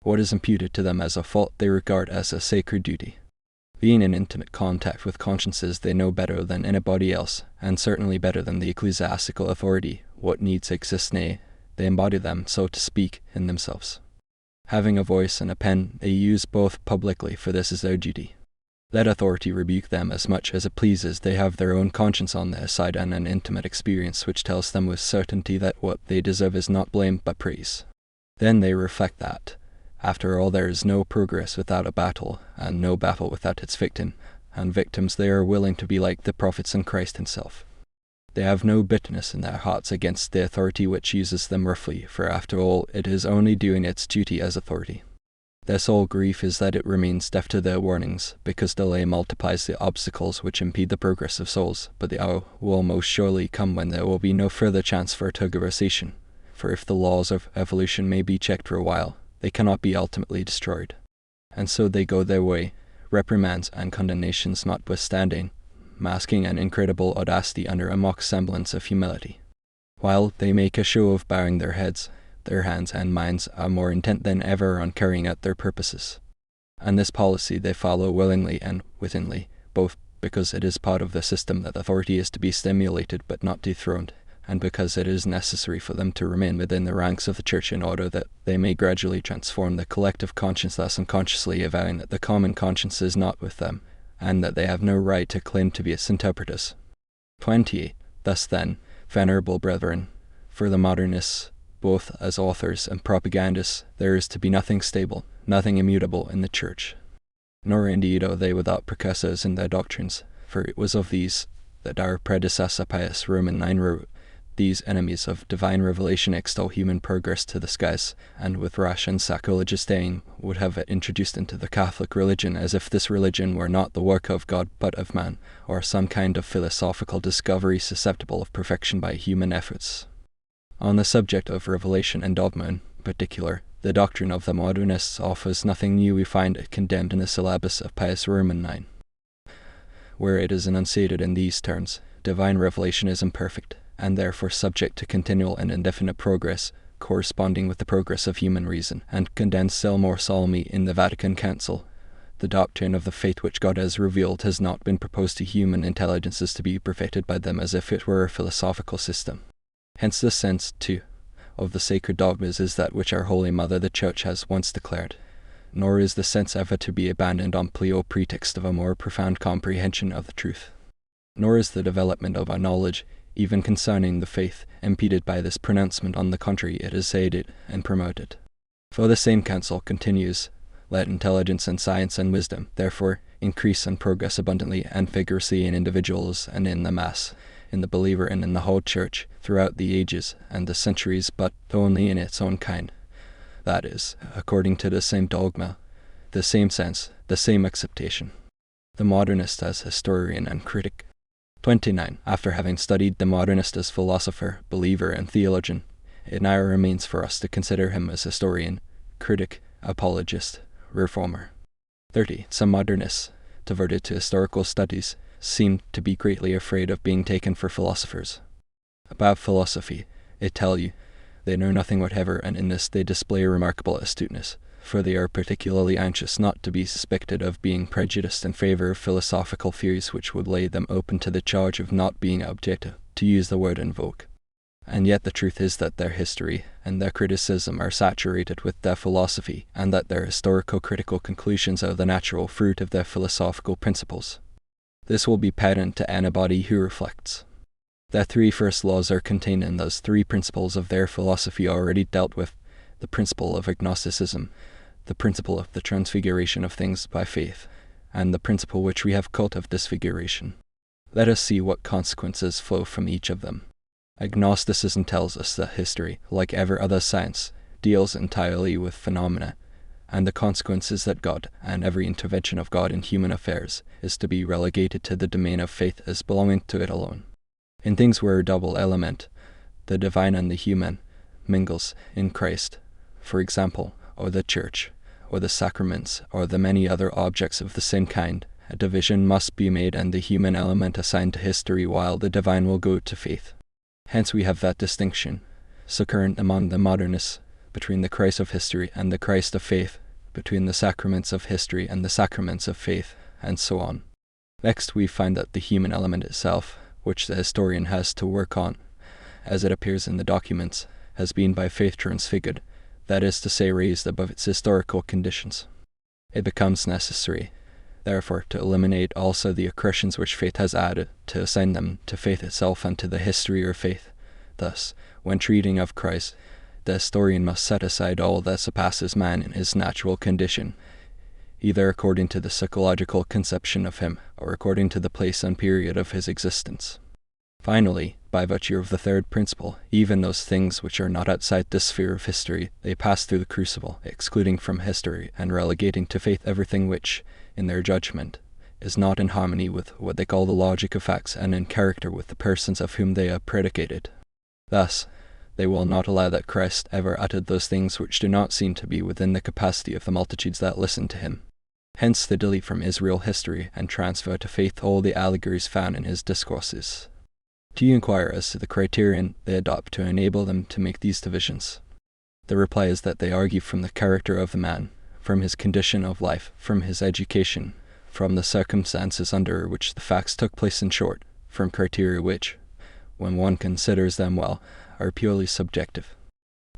Speaker 1: What is imputed to them as a fault they regard as a sacred duty. Being in intimate contact with consciences, they know better than anybody else, and certainly better than the ecclesiastical authority, what needs exist, nay, they embody them, so to speak, in themselves. Having a voice and a pen, they use both publicly, for this is their duty. Let authority rebuke them as much as it pleases, they have their own conscience on their side and an intimate experience which tells them with certainty that what they deserve is not blame but praise. Then they reflect that, after all, there is no progress without a battle, and no battle without its victim, and victims they are willing to be like the prophets and Christ himself. They have no bitterness in their hearts against the authority which uses them roughly, for after all, it is only doing its duty as authority. Their sole grief is that it remains deaf to their warnings, because delay multiplies the obstacles which impede the progress of souls, but the hour will most surely come when there will be no further chance for tergiversation, for if the laws of evolution may be checked for a while, they cannot be ultimately destroyed. And so they go their way, reprimands and condemnations notwithstanding, masking an incredible audacity under a mock semblance of humility. While they make a show of bowing their heads, their hands and minds are more intent than ever on carrying out their purposes. And this policy they follow willingly and wittingly, both because it is part of the system that authority is to be stimulated but not dethroned, and because it is necessary for them to remain within the ranks of the Church in order that they may gradually transform the collective conscience, thus unconsciously avowing that the common conscience is not with them, and that they have no right to claim to be its interpreters. 28. Thus then, venerable brethren, for the modernists, both as authors and propagandists, there is to be nothing stable, nothing immutable in the Church. Nor indeed are they without precursors in their doctrines, for it was of these that our predecessor Pius Roman IX wrote, "These enemies of divine revelation extol human progress to the skies, and with rash and sacrilegious daring would have it introduced into the Catholic religion as if this religion were not the work of God but of man, or some kind of philosophical discovery susceptible of perfection by human efforts." On the subject of revelation and dogma in particular, the doctrine of the modernists offers nothing new. We find it condemned in the syllabus of Pius Roman IX, where it is enunciated in these terms: divine revelation is imperfect, and therefore subject to continual and indefinite progress, corresponding with the progress of human reason, and condensed still more solemnly in the Vatican Council. The doctrine of the faith which God has revealed has not been proposed to human intelligences to be perfected by them as if it were a philosophical system. Hence the sense, too, of the sacred dogmas is that which our Holy Mother the Church has once declared, nor is the sense ever to be abandoned on plea or pretext of a more profound comprehension of the truth. Nor is the development of our knowledge, even concerning the faith, impeded by this pronouncement. On the contrary, it is aided and promoted. For the same counsel continues, "Let intelligence and science and wisdom, therefore, increase and progress abundantly and vigorously in individuals and in the mass, in the believer and in the whole Church, throughout the ages and the centuries, but only in its own kind." That is, according to the same dogma, the same sense, the same acceptation. The modernist as historian and critic. 29. After having studied the modernist as philosopher, believer, and theologian, it now remains for us to consider him as historian, critic, apologist, reformer. 30. Some modernists, devoted to historical studies, seem to be greatly afraid of being taken for philosophers. About philosophy, I tell you, they know nothing whatever, and in this they display remarkable astuteness, for they are particularly anxious not to be suspected of being prejudiced in favor of philosophical theories which would lay them open to the charge of not being objective, to use the word in vogue. And yet the truth is that their history and their criticism are saturated with their philosophy, and that their historico-critical conclusions are the natural fruit of their philosophical principles. This will be patent to anybody who reflects. Their three first laws are contained in those three principles of their philosophy already dealt with: the principle of agnosticism, the principle of the transfiguration of things by faith, and the principle which we have called of disfiguration. Let us see what consequences flow from each of them. Agnosticism tells us that history, like every other science, deals entirely with phenomena, and the consequence is that God, and every intervention of God in human affairs, is to be relegated to the domain of faith as belonging to it alone. In things where a double element, the divine and the human, mingles in Christ, for example, or the Church, or the sacraments, or the many other objects of the same kind, a division must be made and the human element assigned to history while the divine will go to faith. Hence we have that distinction, so current among the modernists, between the Christ of history and the Christ of faith, between the sacraments of history and the sacraments of faith, and so on. Next we find that the human element itself, which the historian has to work on, as it appears in the documents, has been by faith transfigured, that is to say raised above its historical conditions. It becomes necessary, therefore, to eliminate also the accretions which faith has added, to assign them to faith itself and to the history or faith. Thus, when treating of Christ, the historian must set aside all that surpasses man in his natural condition, either according to the psychological conception of him, or according to the place and period of his existence. Finally, by virtue of the third principle, even those things which are not outside this sphere of history, they pass through the crucible, excluding from history and relegating to faith everything which, in their judgment, is not in harmony with what they call the logic of facts and in character with the persons of whom they are predicated. Thus, they will not allow that Christ ever uttered those things which do not seem to be within the capacity of the multitudes that listen to him. Hence they delete from Israel history and transfer to faith all the allegories found in his discourses. Do you inquire as to the criterion they adopt to enable them to make these divisions? The reply is that they argue from the character of the man, from his condition of life, from his education, from the circumstances under which the facts took place, in short, from criteria which, when one considers them well, are purely subjective.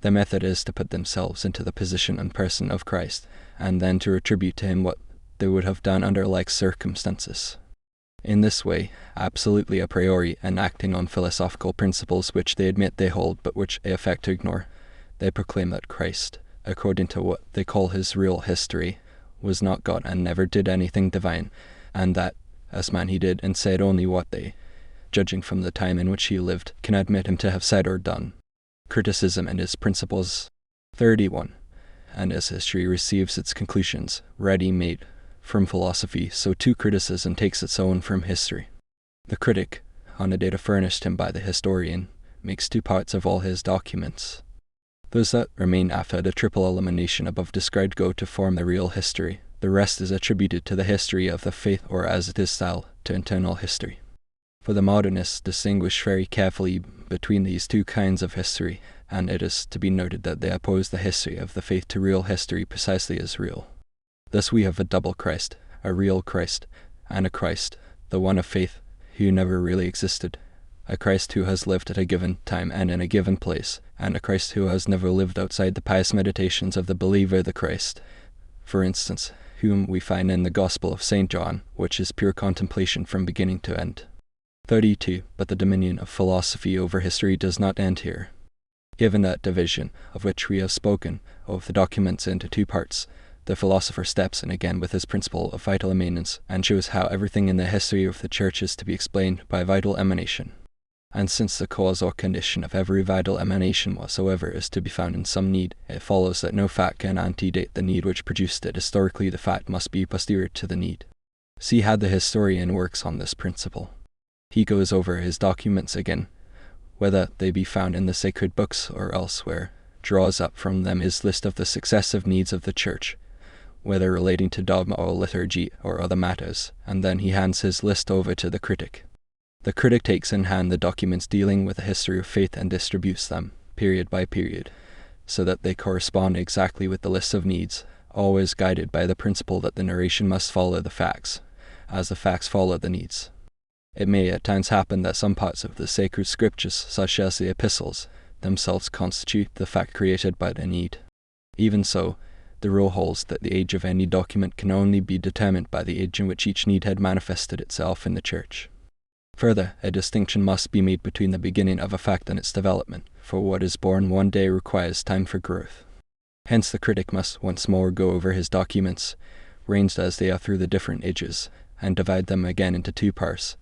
Speaker 1: Their method is to put themselves into the position and person of Christ, and then to attribute to him what they would have done under like circumstances. In this way, absolutely a priori, and acting on philosophical principles which they admit they hold but which they affect to ignore, they proclaim that Christ, according to what they call his real history, was not God and never did anything divine, and that, as man he did and said only what they, judging from the time in which he lived, can admit him to have said or done. Criticism and its principles. 31. And as history receives its conclusions, ready-made, from philosophy, so too criticism takes its own from history. The critic, on the data furnished him by the historian, makes two parts of all his documents. Those that remain after the triple elimination above described go to form the real history. The rest is attributed to the history of the faith, or as it is styled, to internal history. For the modernists distinguish very carefully between these two kinds of history, and it is to be noted that they oppose the history of the faith to real history precisely as real. Thus we have a double Christ, a real Christ, and a Christ, the one of faith, who never really existed, a Christ who has lived at a given time and in a given place, and a Christ who has never lived outside the pious meditations of the believer the Christ, for instance, whom we find in the Gospel of St. John, which is pure contemplation from beginning to end. 32. But the dominion of philosophy over history does not end here. Given that division, of which we have spoken, of the documents into two parts, the philosopher steps in again with his principle of vital immanence, and shows how everything in the history of the Church is to be explained by vital emanation. And since the cause or condition of every vital emanation whatsoever is to be found in some need, it follows that no fact can antedate the need which produced it. Historically, the fact must be posterior to the need. See how the historian works on this principle. He goes over his documents again, whether they be found in the sacred books or elsewhere, draws up from them his list of the successive needs of the Church, whether relating to dogma or liturgy or other matters, and then he hands his list over to the critic. The critic takes in hand the documents dealing with the history of faith and distributes them, period by period, so that they correspond exactly with the list of needs, always guided by the principle that the narration must follow the facts, as the facts follow the needs. It may at times happen that some parts of the sacred scriptures, such as the epistles, themselves constitute the fact created by the need. Even so, the rule holds that the age of any document can only be determined by the age in which each need had manifested itself in the Church. Further, a distinction must be made between the beginning of a fact and its development, for what is born one day requires time for growth. Hence the critic must once more go over his documents, ranged as they are through the different ages, and divide them again into two parts,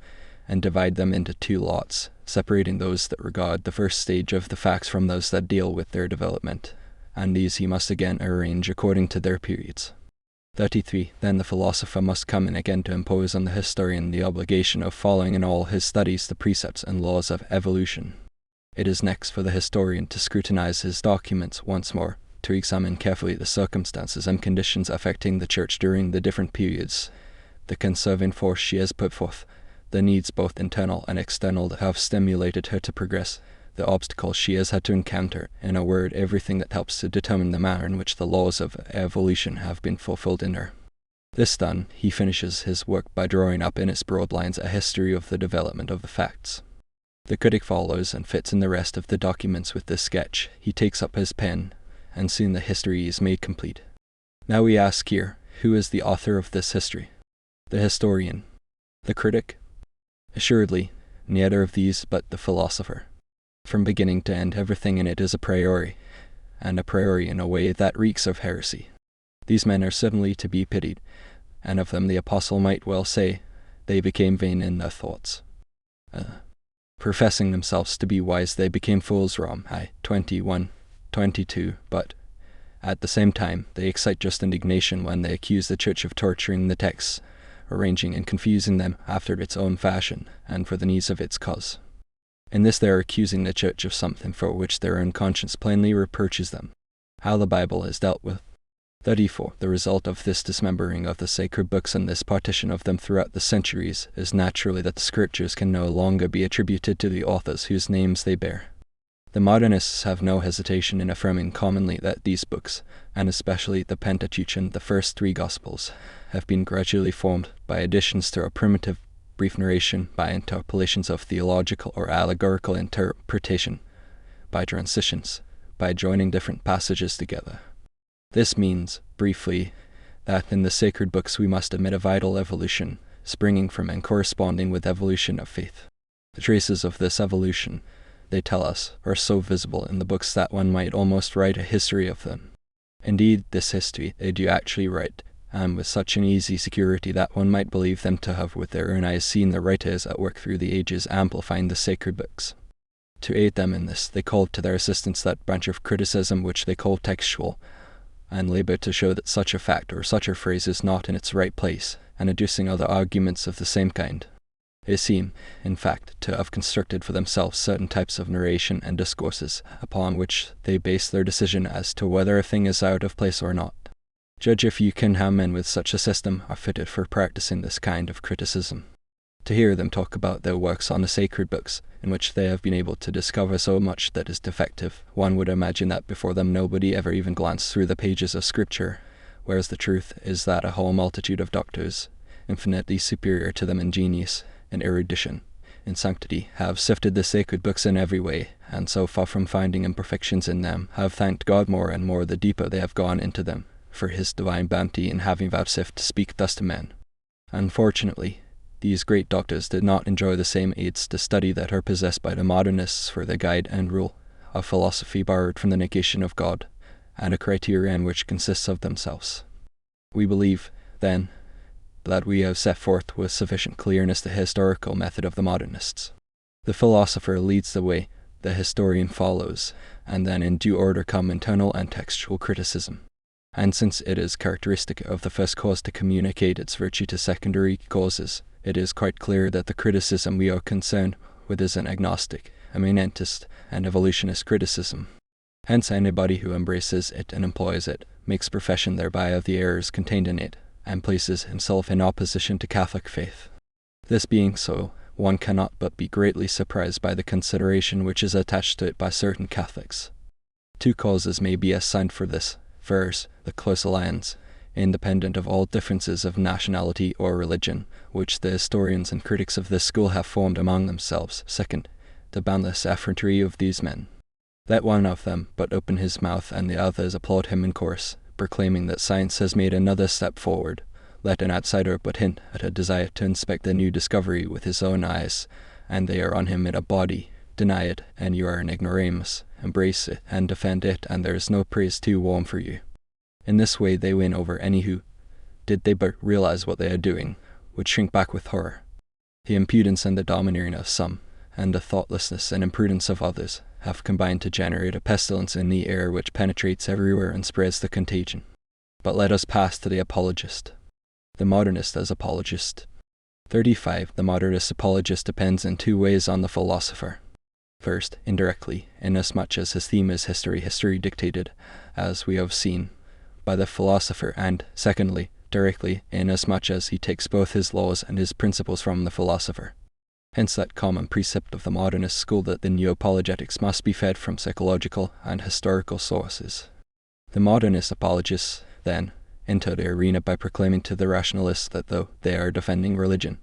Speaker 1: and divide them into two lots, separating those that regard the first stage of the facts from those that deal with their development, and these he must again arrange according to their periods. 33. Then the philosopher must come in again to impose on the historian the obligation of following in all his studies the precepts and laws of evolution. It is next for the historian to scrutinize his documents once more, to examine carefully the circumstances and conditions affecting the Church during the different periods, the conserving force she has put forth, the needs both internal and external that have stimulated her to progress, the obstacles she has had to encounter, in a word, everything that helps to determine the manner in which the laws of evolution have been fulfilled in her. This done, he finishes his work by drawing up in its broad lines a history of the development of the facts. The critic follows and fits in the rest of the documents with this sketch. He takes up his pen, and soon the history is made complete. Now we ask here, who is the author of this history? The historian. The critic? Assuredly, neither of these but the philosopher. From beginning to end, everything in it is a priori, and a priori in a way that reeks of heresy. These men are certainly to be pitied, and of them the apostle might well say, they became vain in their thoughts. Professing themselves to be wise, they became fools, Rom. I 21:22, but at the same time, they excite just indignation when they accuse the Church of torturing the texts, arranging and confusing them after its own fashion, and for the needs of its cause. In this they are accusing the Church of something for which their own conscience plainly reproaches them. How the Bible is dealt with. 34. The result of this dismembering of the sacred books and this partition of them throughout the centuries is naturally that the Scriptures can no longer be attributed to the authors whose names they bear. The modernists have no hesitation in affirming commonly that these books, and especially the Pentateuch and the first 3 Gospels, have been gradually formed by additions to a primitive brief narration, by interpolations of theological or allegorical interpretation, by transitions, by joining different passages together. This means, briefly, that in the sacred books we must admit a vital evolution, springing from and corresponding with evolution of faith. The traces of this evolution, they tell us, are so visible in the books that one might almost write a history of them. Indeed, this history they do actually write, and with such an easy security that one might believe them to have with their own eyes seen the writers at work through the ages amplifying the sacred books. To aid them in this, they called to their assistance that branch of criticism which they call textual, and labour to show that such a fact or such a phrase is not in its right place, and adducing other arguments of the same kind. They seem, in fact, to have constructed for themselves certain types of narration and discourses, upon which they base their decision as to whether a thing is out of place or not. Judge if you can how men with such a system are fitted for practicing this kind of criticism. To hear them talk about their works on the sacred books, in which they have been able to discover so much that is defective, one would imagine that before them nobody ever even glanced through the pages of Scripture, whereas the truth is that a whole multitude of doctors, infinitely superior to them in genius, in erudition, in sanctity, have sifted the sacred books in every way, and so far from finding imperfections in them, have thanked God more and more the deeper they have gone into them, for his divine bounty in having vouchsafed to speak thus to men. Unfortunately, these great doctors did not enjoy the same aids to study that are possessed by the modernists for their guide and rule, a philosophy borrowed from the negation of God, and a criterion which consists of themselves. We believe, then, that we have set forth with sufficient clearness the historical method of the modernists. The philosopher leads the way, the historian follows, and then in due order come internal and textual criticism. And since it is characteristic of the first cause to communicate its virtue to secondary causes, it is quite clear that the criticism we are concerned with is an agnostic, immanentist, and evolutionist criticism. Hence anybody who embraces it and employs it, makes profession thereby of the errors contained in it, and places himself in opposition to Catholic faith. This being so, one cannot but be greatly surprised by the consideration which is attached to it by certain Catholics. 2 causes may be assigned for this. First, the close alliance, independent of all differences of nationality or religion, which the historians and critics of this school have formed among themselves. Second, the boundless effrontery of these men. Let one of them but open his mouth and the others applaud him in chorus, proclaiming that science has made another step forward. Let an outsider but hint at a desire to inspect the new discovery with his own eyes, and they are on him in a body. Deny it, and you are an ignoramus. Embrace it, and defend it, and there is no praise too warm for you. In this way they win over any who, did they but realize what they are doing, would shrink back with horror. The impudence and the domineering of some, and the thoughtlessness and imprudence of others, have combined to generate a pestilence in the air which penetrates everywhere and spreads the contagion. But let us pass to the apologist. The modernist as apologist. 35. The modernist apologist depends in 2 ways on the philosopher. First, indirectly, inasmuch as his theme is history dictated, as we have seen, by the philosopher, and, secondly, directly, inasmuch as he takes both his laws and his principles from the philosopher. Hence that common precept of the modernist school that the new apologetics must be fed from psychological and historical sources. The modernist apologists, then, enter the arena by proclaiming to the rationalists that though they are defending religion,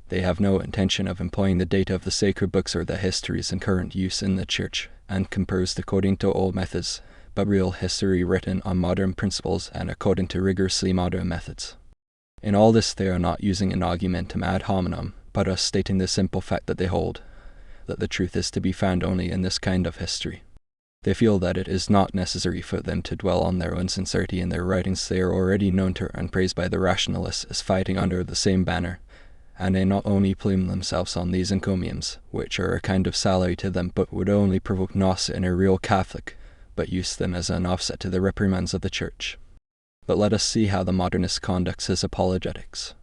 Speaker 1: they have no intention of employing the data of the sacred books or the histories in current use in the Church, and composed according to old methods, but real history written on modern principles and according to rigorously modern methods. In all this they are not using an argumentum ad hominem, but are stating the simple fact that they hold, that the truth is to be found only in this kind of history. They feel that it is not necessary for them to dwell on their own sincerity in their writings. They are already known to and praised by the rationalists as fighting under the same banner, and they not only plume themselves on these encomiums, which are a kind of salary to them, but would only provoke nausea in a real Catholic, but use them as an offset to the reprimands of the Church. But let us see how the modernist conducts his apologetics.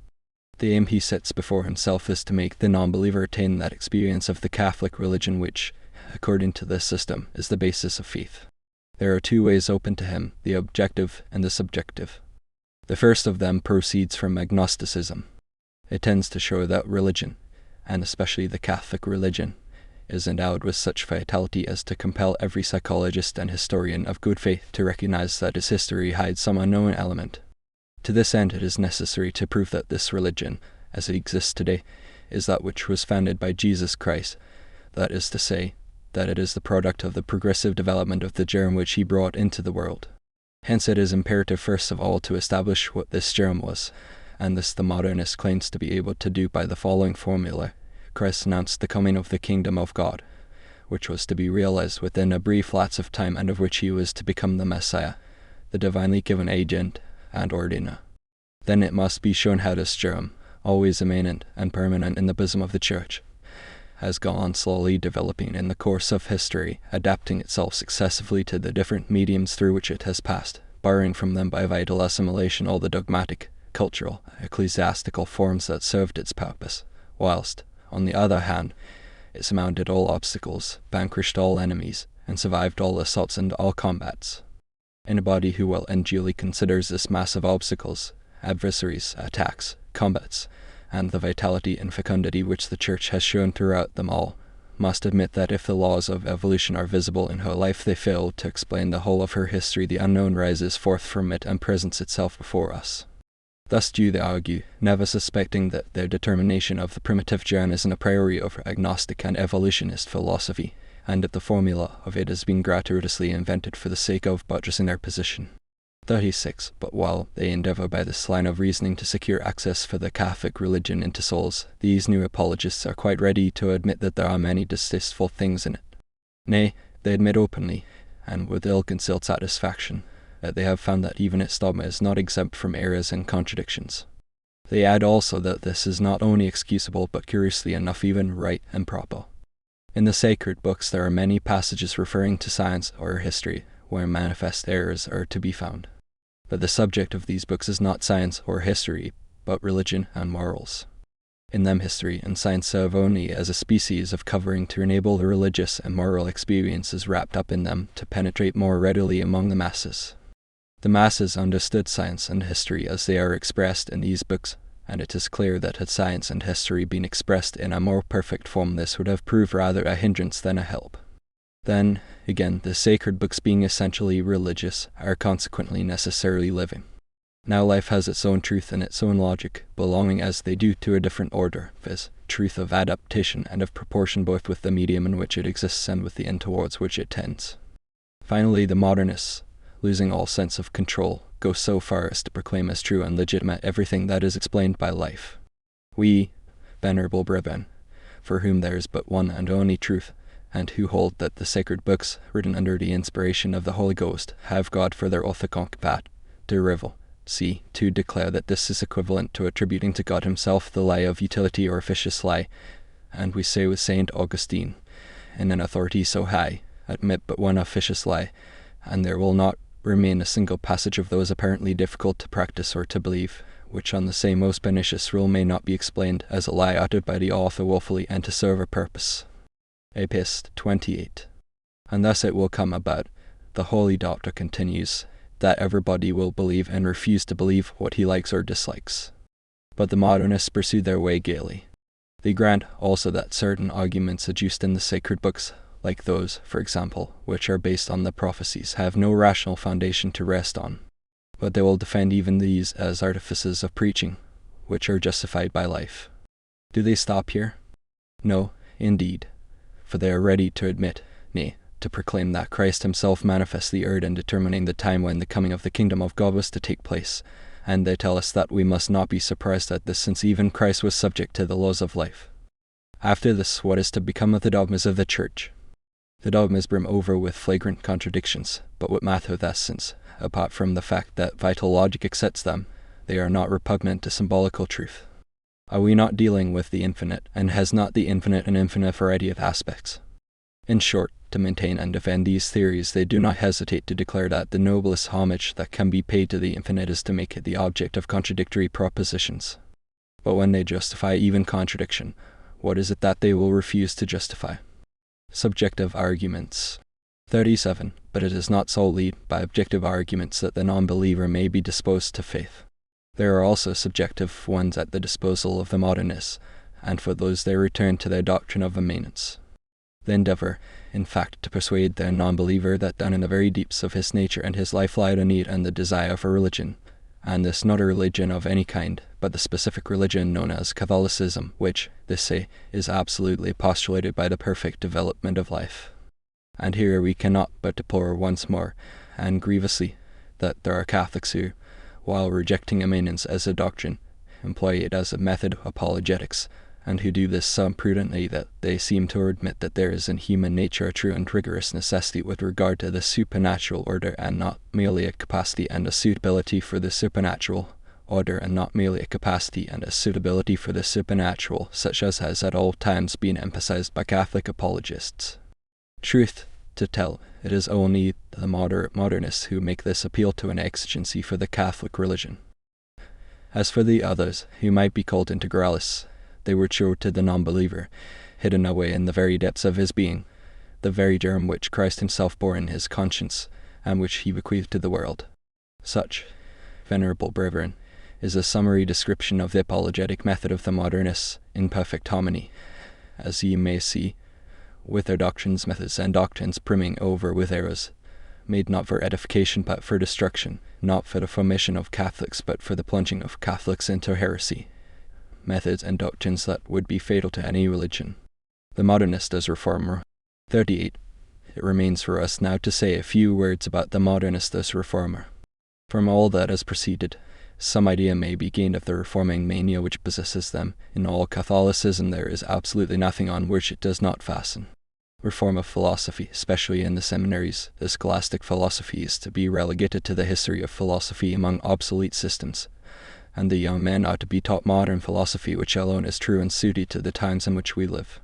Speaker 1: The aim he sets before himself is to make the non-believer attain that experience of the Catholic religion which, according to this system, is the basis of faith. There are two ways open to him, the objective and the subjective. The first of them proceeds from agnosticism. It tends to show that religion, and especially the Catholic religion, is endowed with such vitality as to compel every psychologist and historian of good faith to recognize that its history hides some unknown element. To this end it is necessary to prove that this religion, as it exists today, is that which was founded by Jesus Christ, that is to say, that it is the product of the progressive development of the germ which he brought into the world. Hence it is imperative first of all to establish what this germ was, and this the modernist claims to be able to do by the following formula. Christ announced the coming of the kingdom of God, which was to be realized within a brief lapse of time and of which he was to become the Messiah, the divinely given agent and ordiner. Then it must be shown how this germ, always immanent and permanent in the bosom of the Church, has gone on slowly developing in the course of history, adapting itself successively to the different mediums through which it has passed, borrowing from them by vital assimilation all the dogmatic, cultural, ecclesiastical forms that served its purpose, whilst, on the other hand, it surmounted all obstacles, vanquished all enemies, and survived all assaults and all combats. Anybody who well and duly considers this mass of obstacles, adversaries, attacks, combats, and the vitality and fecundity which the Church has shown throughout them all, must admit that if the laws of evolution are visible in her life, they fail to explain the whole of her history. The unknown rises forth from it and presents itself before us. Thus do they argue, never suspecting that their determination of the primitive germ is an a priori of agnostic and evolutionist philosophy, and that the formula of it has been gratuitously invented for the sake of buttressing their position. 36. But while they endeavour by this line of reasoning to secure access for the Catholic religion into souls, these new apologists are quite ready to admit that there are many distasteful things in it. Nay, they admit openly, and with ill-concealed satisfaction, that they have found that even its dogma is not exempt from errors and contradictions. They add also that this is not only excusable, but curiously enough even right and proper. In the sacred books there are many passages referring to science or history, where manifest errors are to be found. But the subject of these books is not science or history, but religion and morals. In them history and science serve only as a species of covering to enable the religious and moral experiences wrapped up in them to penetrate more readily among the masses. The masses understood science and history as they are expressed in these books, and it is clear that had science and history been expressed in a more perfect form, this would have proved rather a hindrance than a help. Then, again, the sacred books being essentially religious, are consequently necessarily living. Now life has its own truth and its own logic, belonging as they do to a different order, viz., truth of adaptation and of proportion both with the medium in which it exists and with the end towards which it tends. Finally, the modernists, losing all sense of control, go so far as to proclaim as true and legitimate everything that is explained by life. We, venerable brethren, for whom there is but one and only truth, and who hold that the sacred books, written under the inspiration of the Holy Ghost, have God for their author concat, de revel, to declare that this is equivalent to attributing to God himself the lie of utility or officious lie, and we say with Saint Augustine, in an authority so high, admit but one officious lie, and there will not remain a single passage of those apparently difficult to practice or to believe, which on the same most pernicious rule may not be explained as a lie uttered by the author wilfully and to serve a purpose. Epist. 28. And thus it will come about, the holy doctor continues, that everybody will believe and refuse to believe what he likes or dislikes. But the modernists pursue their way gaily. They grant also that certain arguments adduced in the sacred books, like those, for example, which are based on the prophecies, have no rational foundation to rest on. But they will defend even these as artifices of preaching, which are justified by life. Do they stop here? No, indeed, for they are ready to admit, nay, to proclaim that Christ himself manifestly erred in determining the time when the coming of the kingdom of God was to take place, and they tell us that we must not be surprised at this, since even Christ was subject to the laws of life. After this, what is to become of the dogmas of the Church? The dogmas brim over with flagrant contradictions, but what matter that, since, apart from the fact that vital logic accepts them, they are not repugnant to symbolical truth. Are we not dealing with the infinite, and has not the infinite an infinite variety of aspects? In short, to maintain and defend these theories, they do not hesitate to declare that the noblest homage that can be paid to the infinite is to make it the object of contradictory propositions. But when they justify even contradiction, what is it that they will refuse to justify? Subjective arguments. 37. But it is not solely by objective arguments that the non-believer may be disposed to faith. There are also subjective ones at the disposal of the modernists, and for those they return to their doctrine of immanence. They endeavour, in fact, to persuade the non-believer that down in the very deeps of his nature and his life lie the need and the desire for religion, and this not a religion of any kind, but the specific religion known as Catholicism, which, they say, is absolutely postulated by the perfect development of life. And here we cannot but deplore once more, and grievously, that there are Catholics who, while rejecting immanence as a doctrine, employ it as a method of apologetics, and who do this so prudently that they seem to admit that there is in human nature a true and rigorous necessity with regard to the supernatural order, and not merely a capacity and a suitability for the supernatural order, and not merely a capacity and a suitability for the supernatural, such as has at all times been emphasized by Catholic apologists. Truth to tell, it is only the moderate modernists who make this appeal to an exigency for the Catholic religion. As for the others, who might be called integralists, they were true to the non-believer, hidden away in the very depths of his being, the very germ which Christ himself bore in his conscience, and which he bequeathed to the world. Such, venerable brethren, is a summary description of the apologetic method of the modernists in perfect harmony, as ye may see, with their doctrines, methods, and doctrines brimming over with errors, made not for edification but for destruction, not for the formation of Catholics but for the plunging of Catholics into heresy, methods and doctrines that would be fatal to any religion. The modernist as reformer. 38. It remains for us now to say a few words about the modernist as reformer. From all that has preceded, some idea may be gained of the reforming mania which possesses them. In all Catholicism there is absolutely nothing on which it does not fasten. Reform of philosophy, especially in the seminaries, the scholastic philosophy is to be relegated to the history of philosophy among obsolete systems, and the young men are to be taught modern philosophy, which alone is true and suited to the times in which we live.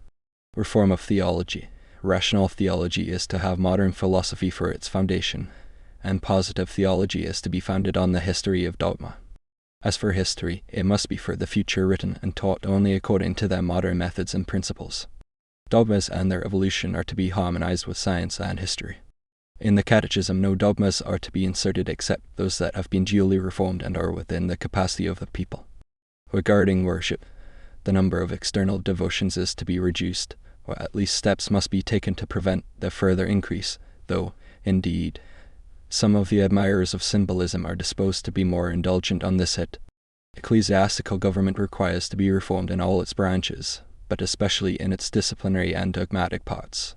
Speaker 1: Reform of theology. Rational theology is to have modern philosophy for its foundation, and positive theology is to be founded on the history of dogma. As for history, it must be for the future written and taught only according to their modern methods and principles. Dogmas and their evolution are to be harmonized with science and history. In the Catechism, no dogmas are to be inserted except those that have been duly reformed and are within the capacity of the people. Regarding worship, the number of external devotions is to be reduced, or at least steps must be taken to prevent their further increase, though, indeed, some of the admirers of symbolism are disposed to be more indulgent on this head. Ecclesiastical government requires to be reformed in all its branches, but especially in its disciplinary and dogmatic parts.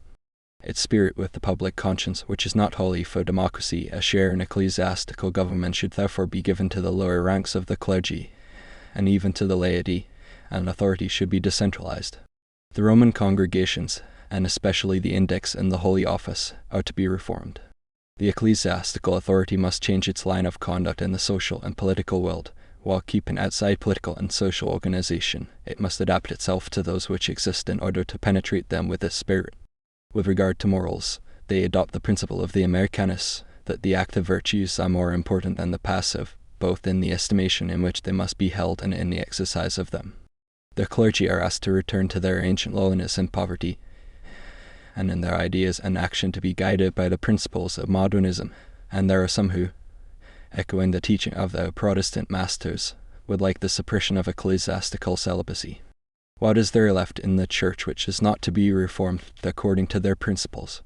Speaker 1: Its spirit with the public conscience, which is not wholly for democracy, a share in ecclesiastical government should therefore be given to the lower ranks of the clergy, and even to the laity, and authority should be decentralized. The Roman congregations, and especially the index and the Holy Office, are to be reformed. The ecclesiastical authority must change its line of conduct in the social and political world. While keeping outside political and social organization, it must adapt itself to those which exist in order to penetrate them with its spirit. With regard to morals, they adopt the principle of the Americanus, that the active virtues are more important than the passive, both in the estimation in which they must be held and in the exercise of them. The clergy are asked to return to their ancient lowliness and poverty, and in their ideas and action to be guided by the principles of modernism, and there are some who, echoing the teaching of their Protestant masters, would like the suppression of ecclesiastical celibacy. What is there left in the Church which is not to be reformed according to their principles?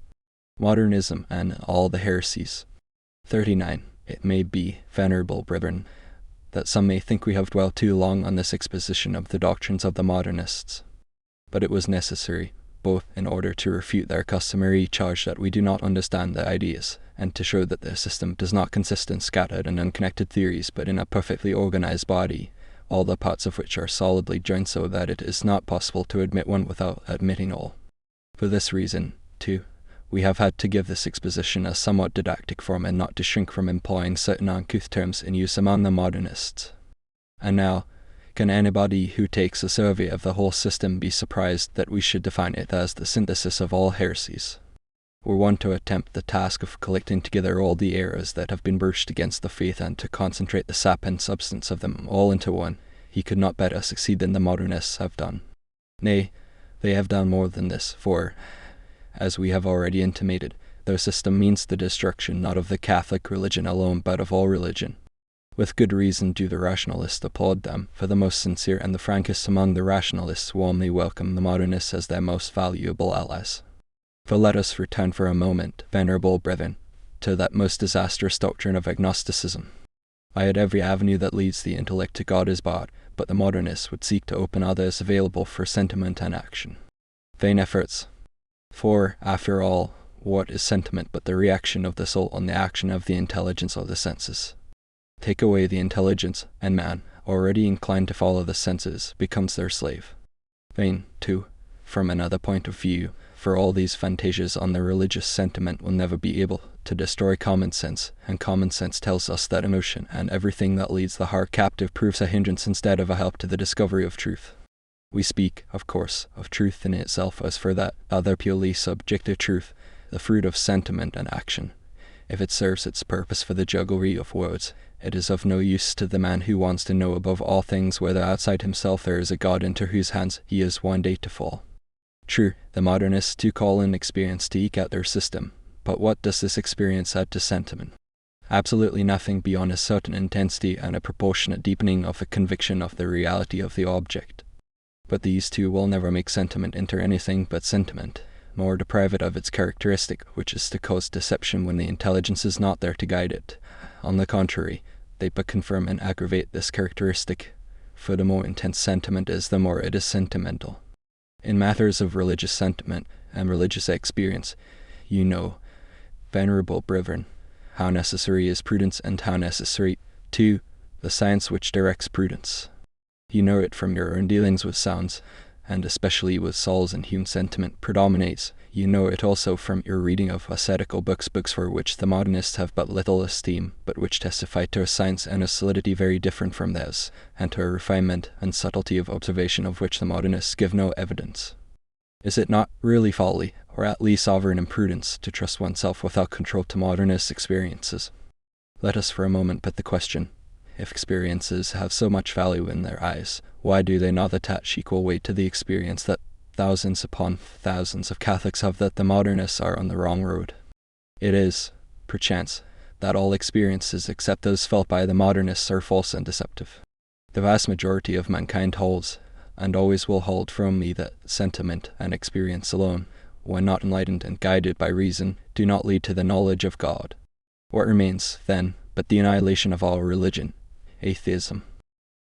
Speaker 1: Modernism and all the heresies. 39. It may be, venerable brethren, that some may think we have dwelt too long on this exposition of the doctrines of the modernists, but it was necessary, both in order to refute their customary charge that we do not understand their ideas, and to show that their system does not consist in scattered and unconnected theories, but in a perfectly organized body, all the parts of which are solidly joined so that it is not possible to admit one without admitting all. For this reason, too, we have had to give this exposition a somewhat didactic form and not to shrink from employing certain uncouth terms in use among the modernists. And now, Can anybody who takes a survey of the whole system be surprised that we should define it as the synthesis of all heresies? Were one to attempt the task of collecting together all the errors that have been brushed against the faith and to concentrate the sap and substance of them all into one, he could not better succeed than the modernists have done. Nay, they have done more than this, for, as we have already intimated, their system means the destruction not of the Catholic religion alone, but of all religion. With good reason do the rationalists applaud them, for the most sincere and the frankest among the rationalists warmly welcome the modernists as their most valuable allies. For let us return for a moment, venerable brethren, to that most disastrous doctrine of agnosticism. By it every avenue that leads the intellect to God is barred, but the modernists would seek to open others available for sentiment and action. Vain efforts. For, after all, what is sentiment but the reaction of the soul on the action of the intelligence or the senses? Take away the intelligence, and man, already inclined to follow the senses, becomes their slave. Vain, too, from another point of view, for all these fantasias on the religious sentiment will never be able to destroy common sense, and common sense tells us that emotion and everything that leads the heart captive proves a hindrance instead of a help to the discovery of truth. We speak, of course, of truth in itself as for that other purely subjective truth, the fruit of sentiment and action. If it serves its purpose for the jugglery of words, it is of no use to the man who wants to know above all things whether outside himself there is a God into whose hands he is one day to fall. True, the modernists do call in experience to eke out their system, but what does this experience add to sentiment? Absolutely nothing beyond a certain intensity and a proportionate deepening of the conviction of the reality of the object. But these two will never make sentiment into anything but sentiment, nor deprive it of its characteristic, which is to cause deception when the intelligence is not there to guide it. On the contrary, they but confirm and aggravate this characteristic, for the more intense sentiment is, the more it is sentimental. In matters of religious sentiment and religious experience, you know, venerable brethren, how necessary is prudence and how necessary, too, the science which directs prudence. You know it from your own dealings with sounds, and especially with souls and human sentiment predominates. You know it also from your reading of ascetical books for which the modernists have but little esteem, but which testify to a science and a solidity very different from theirs, and to a refinement and subtlety of observation of which the modernists give no evidence. Is it not really folly, or at least sovereign imprudence, to trust oneself without control to modernist experiences? Let us for a moment put the question, if experiences have so much value in their eyes, why do they not attach equal weight to the experience that thousands upon thousands of Catholics have that the modernists are on the wrong road? It is, perchance, that all experiences except those felt by the modernists are false and deceptive. The vast majority of mankind holds, and always will hold firmly, that sentiment and experience alone, when not enlightened and guided by reason, do not lead to the knowledge of God. What remains, then, but the annihilation of all religion, atheism?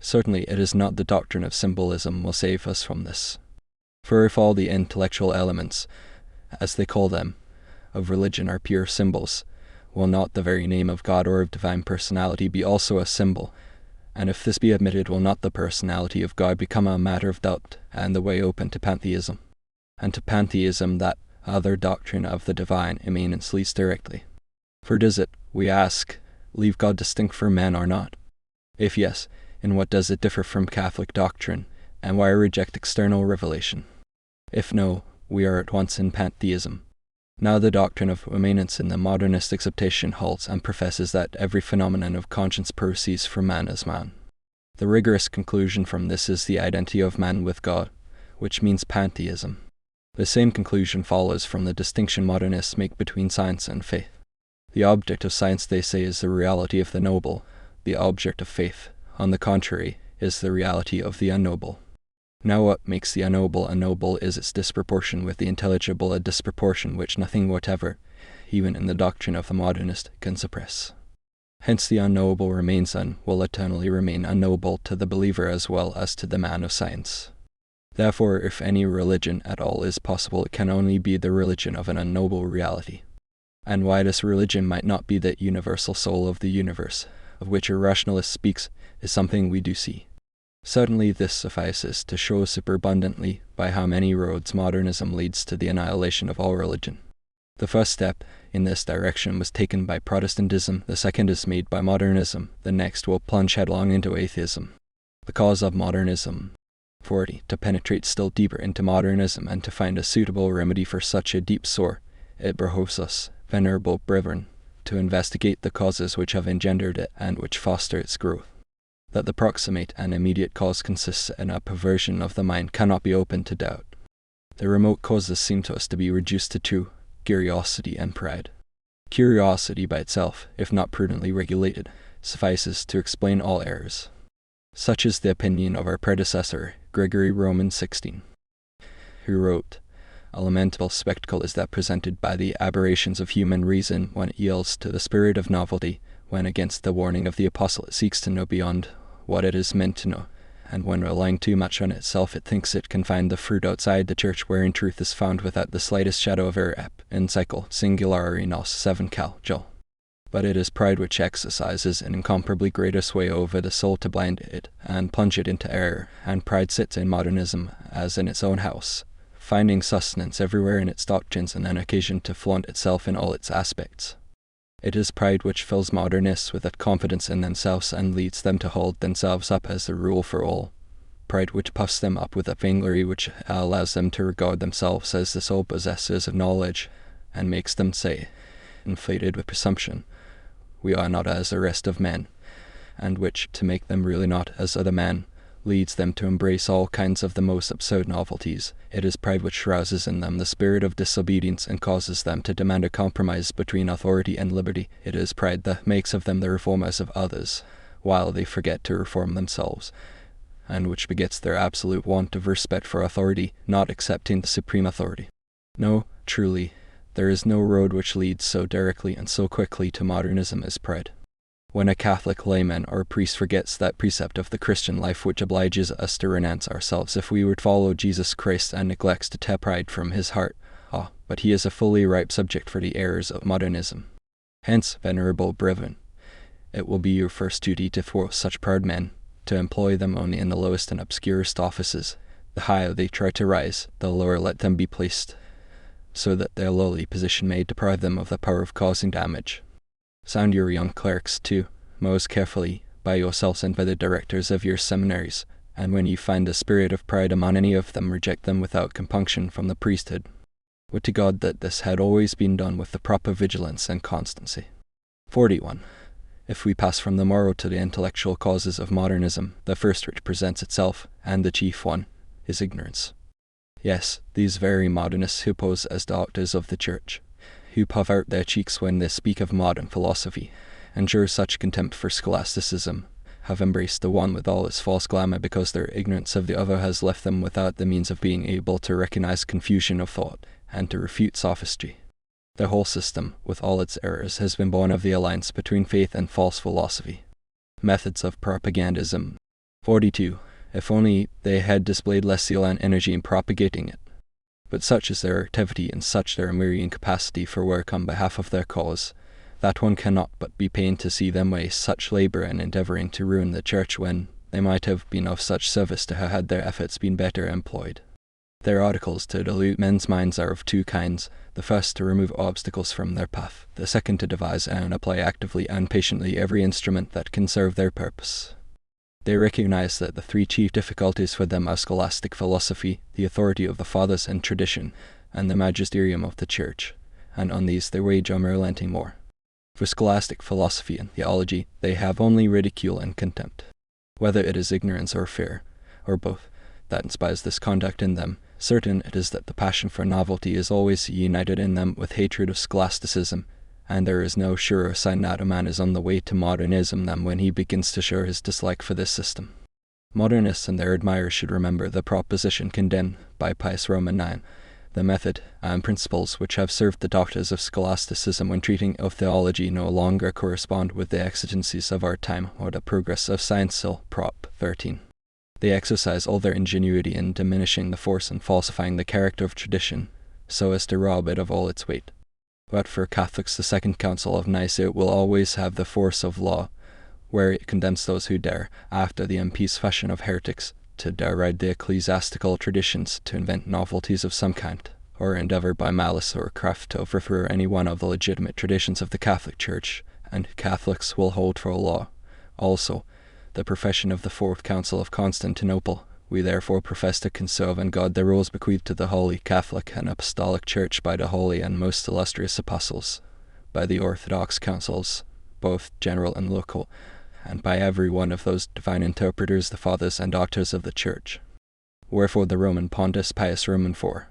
Speaker 1: Certainly it is not the doctrine of symbolism will save us from this. For if all the intellectual elements, as they call them, of religion are pure symbols, will not the very name of God or of divine personality be also a symbol? And if this be admitted, will not the personality of God become a matter of doubt, and the way open to pantheism? And to pantheism that other doctrine of the divine immanence leads directly. For does it, we ask, leave God distinct from man or not? If yes, in what does it differ from Catholic doctrine, and why reject external revelation? If no, we are at once in pantheism. Now the doctrine of immanence in the modernist acceptation holds and professes that every phenomenon of conscience proceeds from man as man. The rigorous conclusion from this is the identity of man with God, which means pantheism. The same conclusion follows from the distinction modernists make between science and faith. The object of science, they say, is the reality of the noble. The object of faith, on the contrary, is the reality of the unknoble. Now what makes the unknoble is its disproportion with the intelligible, a disproportion which nothing whatever, even in the doctrine of the modernist, can suppress. Hence the unknowable remains will eternally remain unknowable to the believer as well as to the man of science. Therefore, if any religion at all is possible, it can only be the religion of an unknowable reality. And why this religion might not be the universal soul of the universe, of which a rationalist speaks, is something we do see. Certainly this suffices to show superabundantly by how many roads modernism leads to the annihilation of all religion. The first step in this direction was taken by Protestantism, the second is made by modernism, the next will plunge headlong into atheism. The cause of modernism. 40. To penetrate still deeper into modernism and to find a suitable remedy for such a deep sore, it behoves us, venerable brethren, to investigate the causes which have engendered it and which foster its growth. That the proximate and immediate cause consists in a perversion of the mind cannot be open to doubt. The remote causes seem to us to be reduced to two: curiosity and pride. Curiosity by itself, if not prudently regulated, suffices to explain all errors. Such is the opinion of our predecessor, Gregory Roman 16, who wrote, "A lamentable spectacle is that presented by the aberrations of human reason when it yields to the spirit of novelty, when against the warning of the apostle it seeks to know beyond what it is meant to know, and when relying too much on itself it thinks it can find the fruit outside the church wherein truth is found without the slightest shadow of error." Encyclical, Singulari Nos 7 Cal. Jul. But it is pride which exercises an incomparably greater sway over the soul to blind it and plunge it into error, and pride sits in modernism as in its own house, finding sustenance everywhere in its doctrines and an occasion to flaunt itself in all its aspects. It is pride which fills modernists with that confidence in themselves and leads them to hold themselves up as the rule for all. Pride which puffs them up with a vainglory which allows them to regard themselves as the sole possessors of knowledge, and makes them say, inflated with presumption, "We are not as the rest of men," and which, to make them really not as other men, leads them to embrace all kinds of the most absurd novelties. It is pride which rouses in them the spirit of disobedience and causes them to demand a compromise between authority and liberty. It is pride that makes of them the reformers of others, while they forget to reform themselves, and which begets their absolute want of respect for authority, not accepting the supreme authority. No, truly, there is no road which leads so directly and so quickly to modernism as pride. When a Catholic layman or priest forgets that precept of the Christian life which obliges us to renounce ourselves if we would follow Jesus Christ, and neglects to tear pride from his heart, but he is a fully ripe subject for the errors of modernism. Hence, venerable brethren, it will be your first duty to thwart such proud men, to employ them only in the lowest and obscurest offices. The higher they try to rise, the lower let them be placed, so that their lowly position may deprive them of the power of causing damage. Sound your young clerics, too, most carefully, by yourselves and by the directors of your seminaries, and when you find the spirit of pride among any of them, reject them without compunction from the priesthood. Would to God that this had always been done with the proper vigilance and constancy. 41. If we pass from the moral to the intellectual causes of modernism, the first which presents itself, and the chief one, is ignorance. Yes, these very modernists who pose as doctors of the Church, who puff out their cheeks when they speak of modern philosophy, and show such contempt for scholasticism, have embraced the one with all its false glamour because their ignorance of the other has left them without the means of being able to recognize confusion of thought, and to refute sophistry. The whole system, with all its errors, has been born of the alliance between faith and false philosophy. Methods of propagandism. 42. If only they had displayed less zeal and energy in propagating it. But such is their activity and such their mere incapacity for work on behalf of their cause, that one cannot but be pained to see them waste such labour in endeavouring to ruin the Church when they might have been of such service to her had their efforts been better employed. Their articles to delude men's minds are of two kinds: the first to remove obstacles from their path, the second to devise and apply actively and patiently every instrument that can serve their purpose. They recognize that the three chief difficulties for them are scholastic philosophy, the authority of the fathers and tradition, and the magisterium of the Church, and on these they wage unrelenting war. For scholastic philosophy and theology they have only ridicule and contempt. Whether it is ignorance or fear, or both, that inspires this conduct in them, certain it is that the passion for novelty is always united in them with hatred of scholasticism, and there is no surer sign that a man is on the way to modernism than when he begins to show his dislike for this system. Modernists and their admirers should remember the proposition condemned by Pius Roman 9, the method and principles which have served the doctors of scholasticism when treating of theology no longer correspond with the exigencies of our time or the progress of science. Still, Prop. 13. They exercise all their ingenuity in diminishing the force and falsifying the character of tradition, so as to rob it of all its weight. But for Catholics the Second Council of Nicaea will always have the force of law, where it condemns those who dare, after the impious fashion of heretics, to deride the ecclesiastical traditions, to invent novelties of some kind, or endeavour by malice or craft to overthrow any one of the legitimate traditions of the Catholic Church, and Catholics will hold for a law, also, the profession of the Fourth Council of Constantinople, we therefore profess to conserve and guard the rules bequeathed to the Holy Catholic and Apostolic Church by the holy and most illustrious apostles, by the Orthodox councils, both general and local, and by every one of those divine interpreters, the fathers and doctors of the Church. Wherefore the Roman Pontiffs Pius Roman IV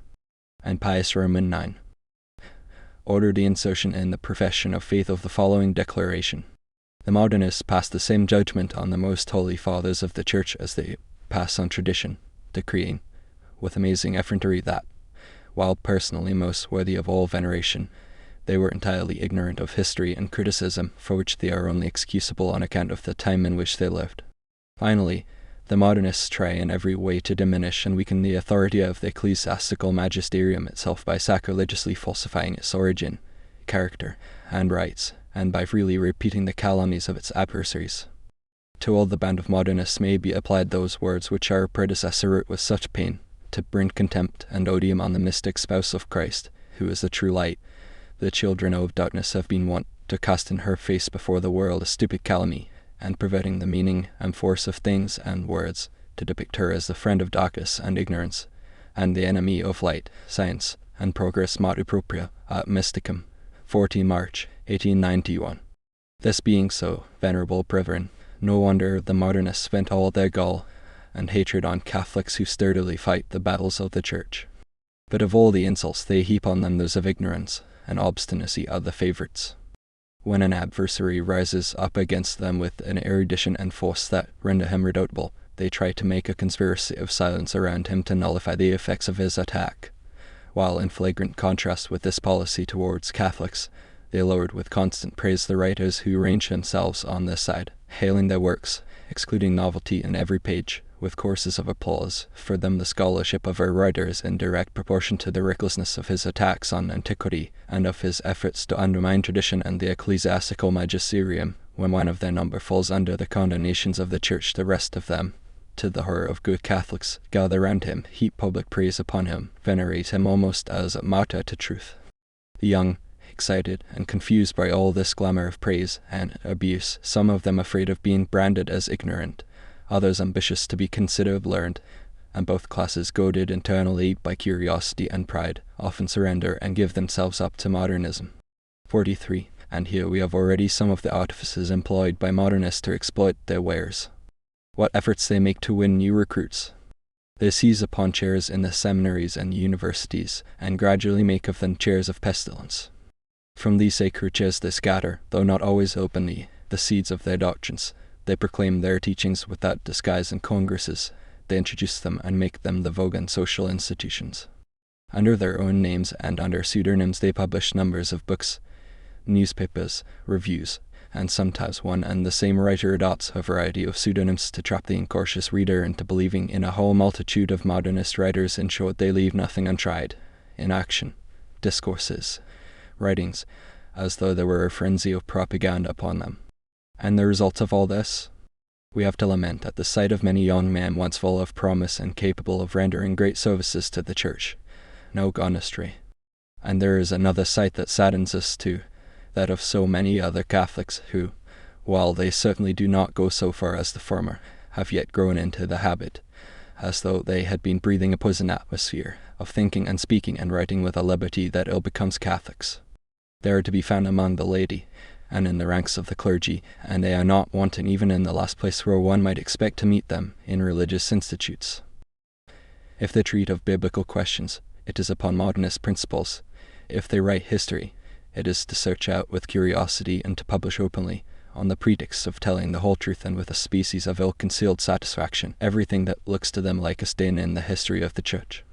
Speaker 1: and Pius Roman IX ordered the insertion in the profession of faith of the following declaration. The modernists pass the same judgment on the most holy fathers of the Church as they pass on tradition, decreeing, with amazing effrontery, that, while personally most worthy of all veneration, they were entirely ignorant of history and criticism, for which they are only excusable on account of the time in which they lived. Finally, the modernists try in every way to diminish and weaken the authority of the ecclesiastical magisterium itself by sacrilegiously falsifying its origin, character, and rights, and by freely repeating the calumnies of its adversaries. To all the band of modernists may be applied those words which our predecessor wrote with such pain, to bring contempt and odium on the mystic spouse of Christ, who is the true light. The children of darkness have been wont to cast in her face before the world a stupid calumny, and perverting the meaning and force of things and words, to depict her as the friend of darkness and ignorance, and the enemy of light, science, and progress motu propria ad mysticum. 14 March, 1891. This being so, venerable brethren, no wonder the modernists vent all their gall and hatred on Catholics who sturdily fight the battles of the Church. But of all the insults they heap on them, those of ignorance and obstinacy are the favourites. When an adversary rises up against them with an erudition and force that render him redoubtable, they try to make a conspiracy of silence around him to nullify the effects of his attack, while in flagrant contrast with this policy towards Catholics, they lowered with constant praise the writers who range themselves on this side, hailing their works, excluding novelty in every page, with courses of applause. For them the scholarship of our writer is in direct proportion to the recklessness of his attacks on antiquity, and of his efforts to undermine tradition and the ecclesiastical magisterium. When one of their number falls under the condemnations of the Church, the rest of them, to the horror of good Catholics, gather round him, heap public praise upon him, venerate him almost as a martyr to truth. The young, excited and confused by all this glamour of praise and abuse, some of them afraid of being branded as ignorant, others ambitious to be considered learned, and both classes goaded internally by curiosity and pride, often surrender and give themselves up to modernism. 43. And here we have already some of the artifices employed by modernists to exploit their wares. What efforts they make to win new recruits. They seize upon chairs in the seminaries and universities, and gradually make of them chairs of pestilence. From these sacred chairs they scatter, though not always openly, the seeds of their doctrines. They proclaim their teachings without disguise in congresses. They introduce them and make them the vogue in social institutions. Under their own names and under pseudonyms they publish numbers of books, newspapers, reviews, and sometimes one and the same writer adopts a variety of pseudonyms to trap the incautious reader into believing in a whole multitude of modernist writers. In short, they leave nothing untried, in action, discourses, writings, as though there were a frenzy of propaganda upon them. And the result of all this? We have to lament at the sight of many young men once full of promise and capable of rendering great services to the Church, now gone astray. And there is another sight that saddens us too, that of so many other Catholics who, while they certainly do not go so far as the former, have yet grown into the habit, as though they had been breathing a poison atmosphere, of thinking and speaking and writing with a liberty that ill becomes Catholics. They are to be found among the laity, and in the ranks of the clergy, and they are not wanting even in the last place where one might expect to meet them, in religious institutes. If they treat of biblical questions, it is upon modernist principles. If they write history, it is to search out with curiosity and to publish openly, on the pretext of telling the whole truth and with a species of ill-concealed satisfaction, everything that looks to them like a stain in the history of the Church.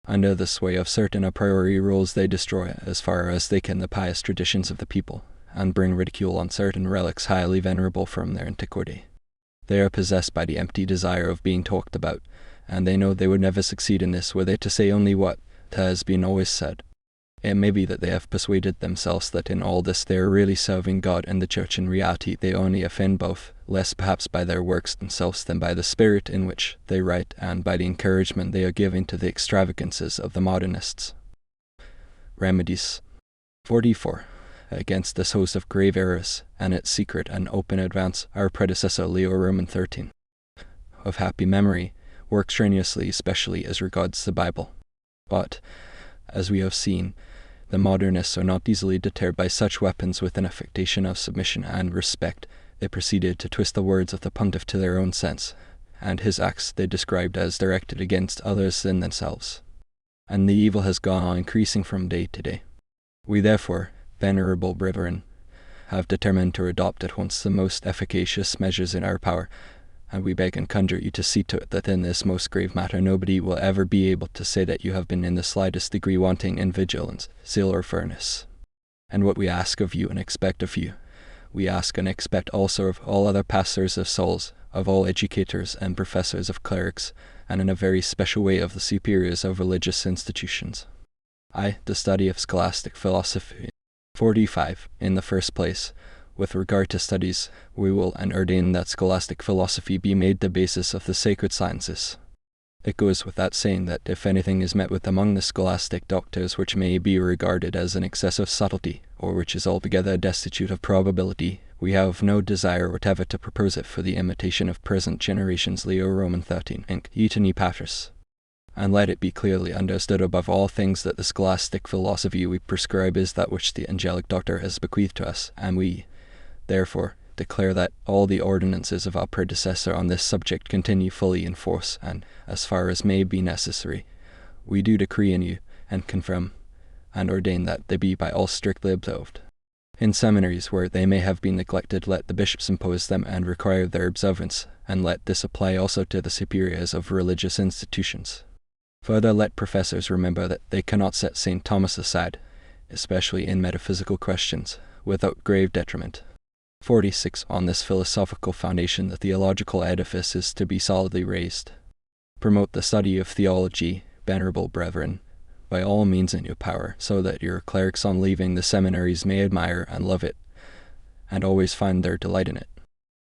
Speaker 1: Under the sway of certain a priori rules they destroy, as far as they can, the pious traditions of the people, and bring ridicule on certain relics highly venerable from their antiquity. They are possessed by the empty desire of being talked about, and they know they would never succeed in this were they to say only what has been always said. It may be that they have persuaded themselves that in all this they are really serving God and the Church. In reality they only offend both, less perhaps by their works themselves than by the spirit in which they write and by the encouragement they are giving to the extravagances of the modernists. Remedies. 44. against this host of grave errors and its secret and open advance, our predecessor Leo Roman XIII, of happy memory, worked strenuously, especially as regards the Bible. But, as we have seen, the modernists are not easily deterred by such weapons. With an affectation of submission and respect, they proceeded to twist the words of the pontiff to their own sense, and his acts they described as directed against others than themselves. And the evil has gone on increasing from day to day. We therefore, venerable brethren, have determined to adopt at once the most efficacious measures in our power, and we beg and conjure you to see to it that in this most grave matter nobody will ever be able to say that you have been in the slightest degree wanting in vigilance, zeal, or firmness. And what we ask of you and expect of you, we ask and expect also of all other pastors of souls, of all educators and professors of clerics, and in a very special way of the superiors of religious institutions. The study of scholastic philosophy. 45. In the first place, with regard to studies, we will ordain that scholastic philosophy be made the basis of the sacred sciences. It goes without saying that if anything is met with among the scholastic doctors which may be regarded as an excessive subtlety, or which is altogether destitute of probability, we have no desire whatever to propose it for the imitation of present generations. Leo Roman XIII, Inc. Eternii Patris. And let it be clearly understood above all things that the scholastic philosophy we prescribe is that which the angelic doctor has bequeathed to us, and we, therefore, declare that all the ordinances of our predecessor on this subject continue fully in force, and, as far as may be necessary, we do decree in you, and confirm, and ordain that they be by all strictly observed. In seminaries where they may have been neglected, let the bishops impose them and require their observance, and let this apply also to the superiors of religious institutions. Further, let professors remember that they cannot set St. Thomas aside, especially in metaphysical questions, without grave detriment. 46. On this philosophical foundation the theological edifice is to be solidly raised. Promote the study of theology, venerable brethren, by all means in your power, so that your clerics on leaving the seminaries may admire and love it, and always find their delight in it.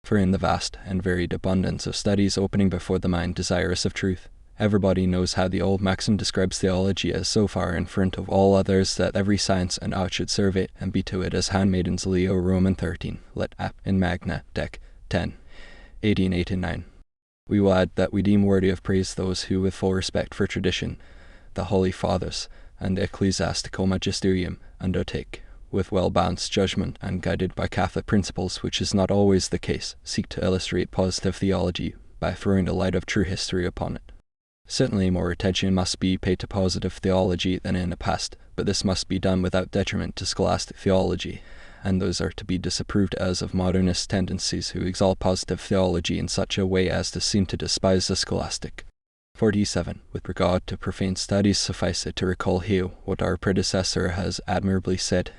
Speaker 1: For in the vast and varied abundance of studies opening before the mind desirous of truth, everybody knows how the old maxim describes theology as so far in front of all others that every science and art should serve it and be to it as handmaidens. Leo Roman XIII, Lit. Ap. in Magna, Dec. 10, 1889. We will add that we deem worthy of praise those who, with full respect for tradition, the Holy Fathers, and the ecclesiastical magisterium, undertake, with well-balanced judgment and guided by Catholic principles, which is not always the case, seek to illustrate positive theology by throwing the light of true history upon it. Certainly more attention must be paid to positive theology than in the past, but this must be done without detriment to scholastic theology, and those are to be disapproved as of modernist tendencies who exalt positive theology in such a way as to seem to despise the scholastic. 47. With regard to profane studies, suffice it to recall here what our predecessor has admirably said.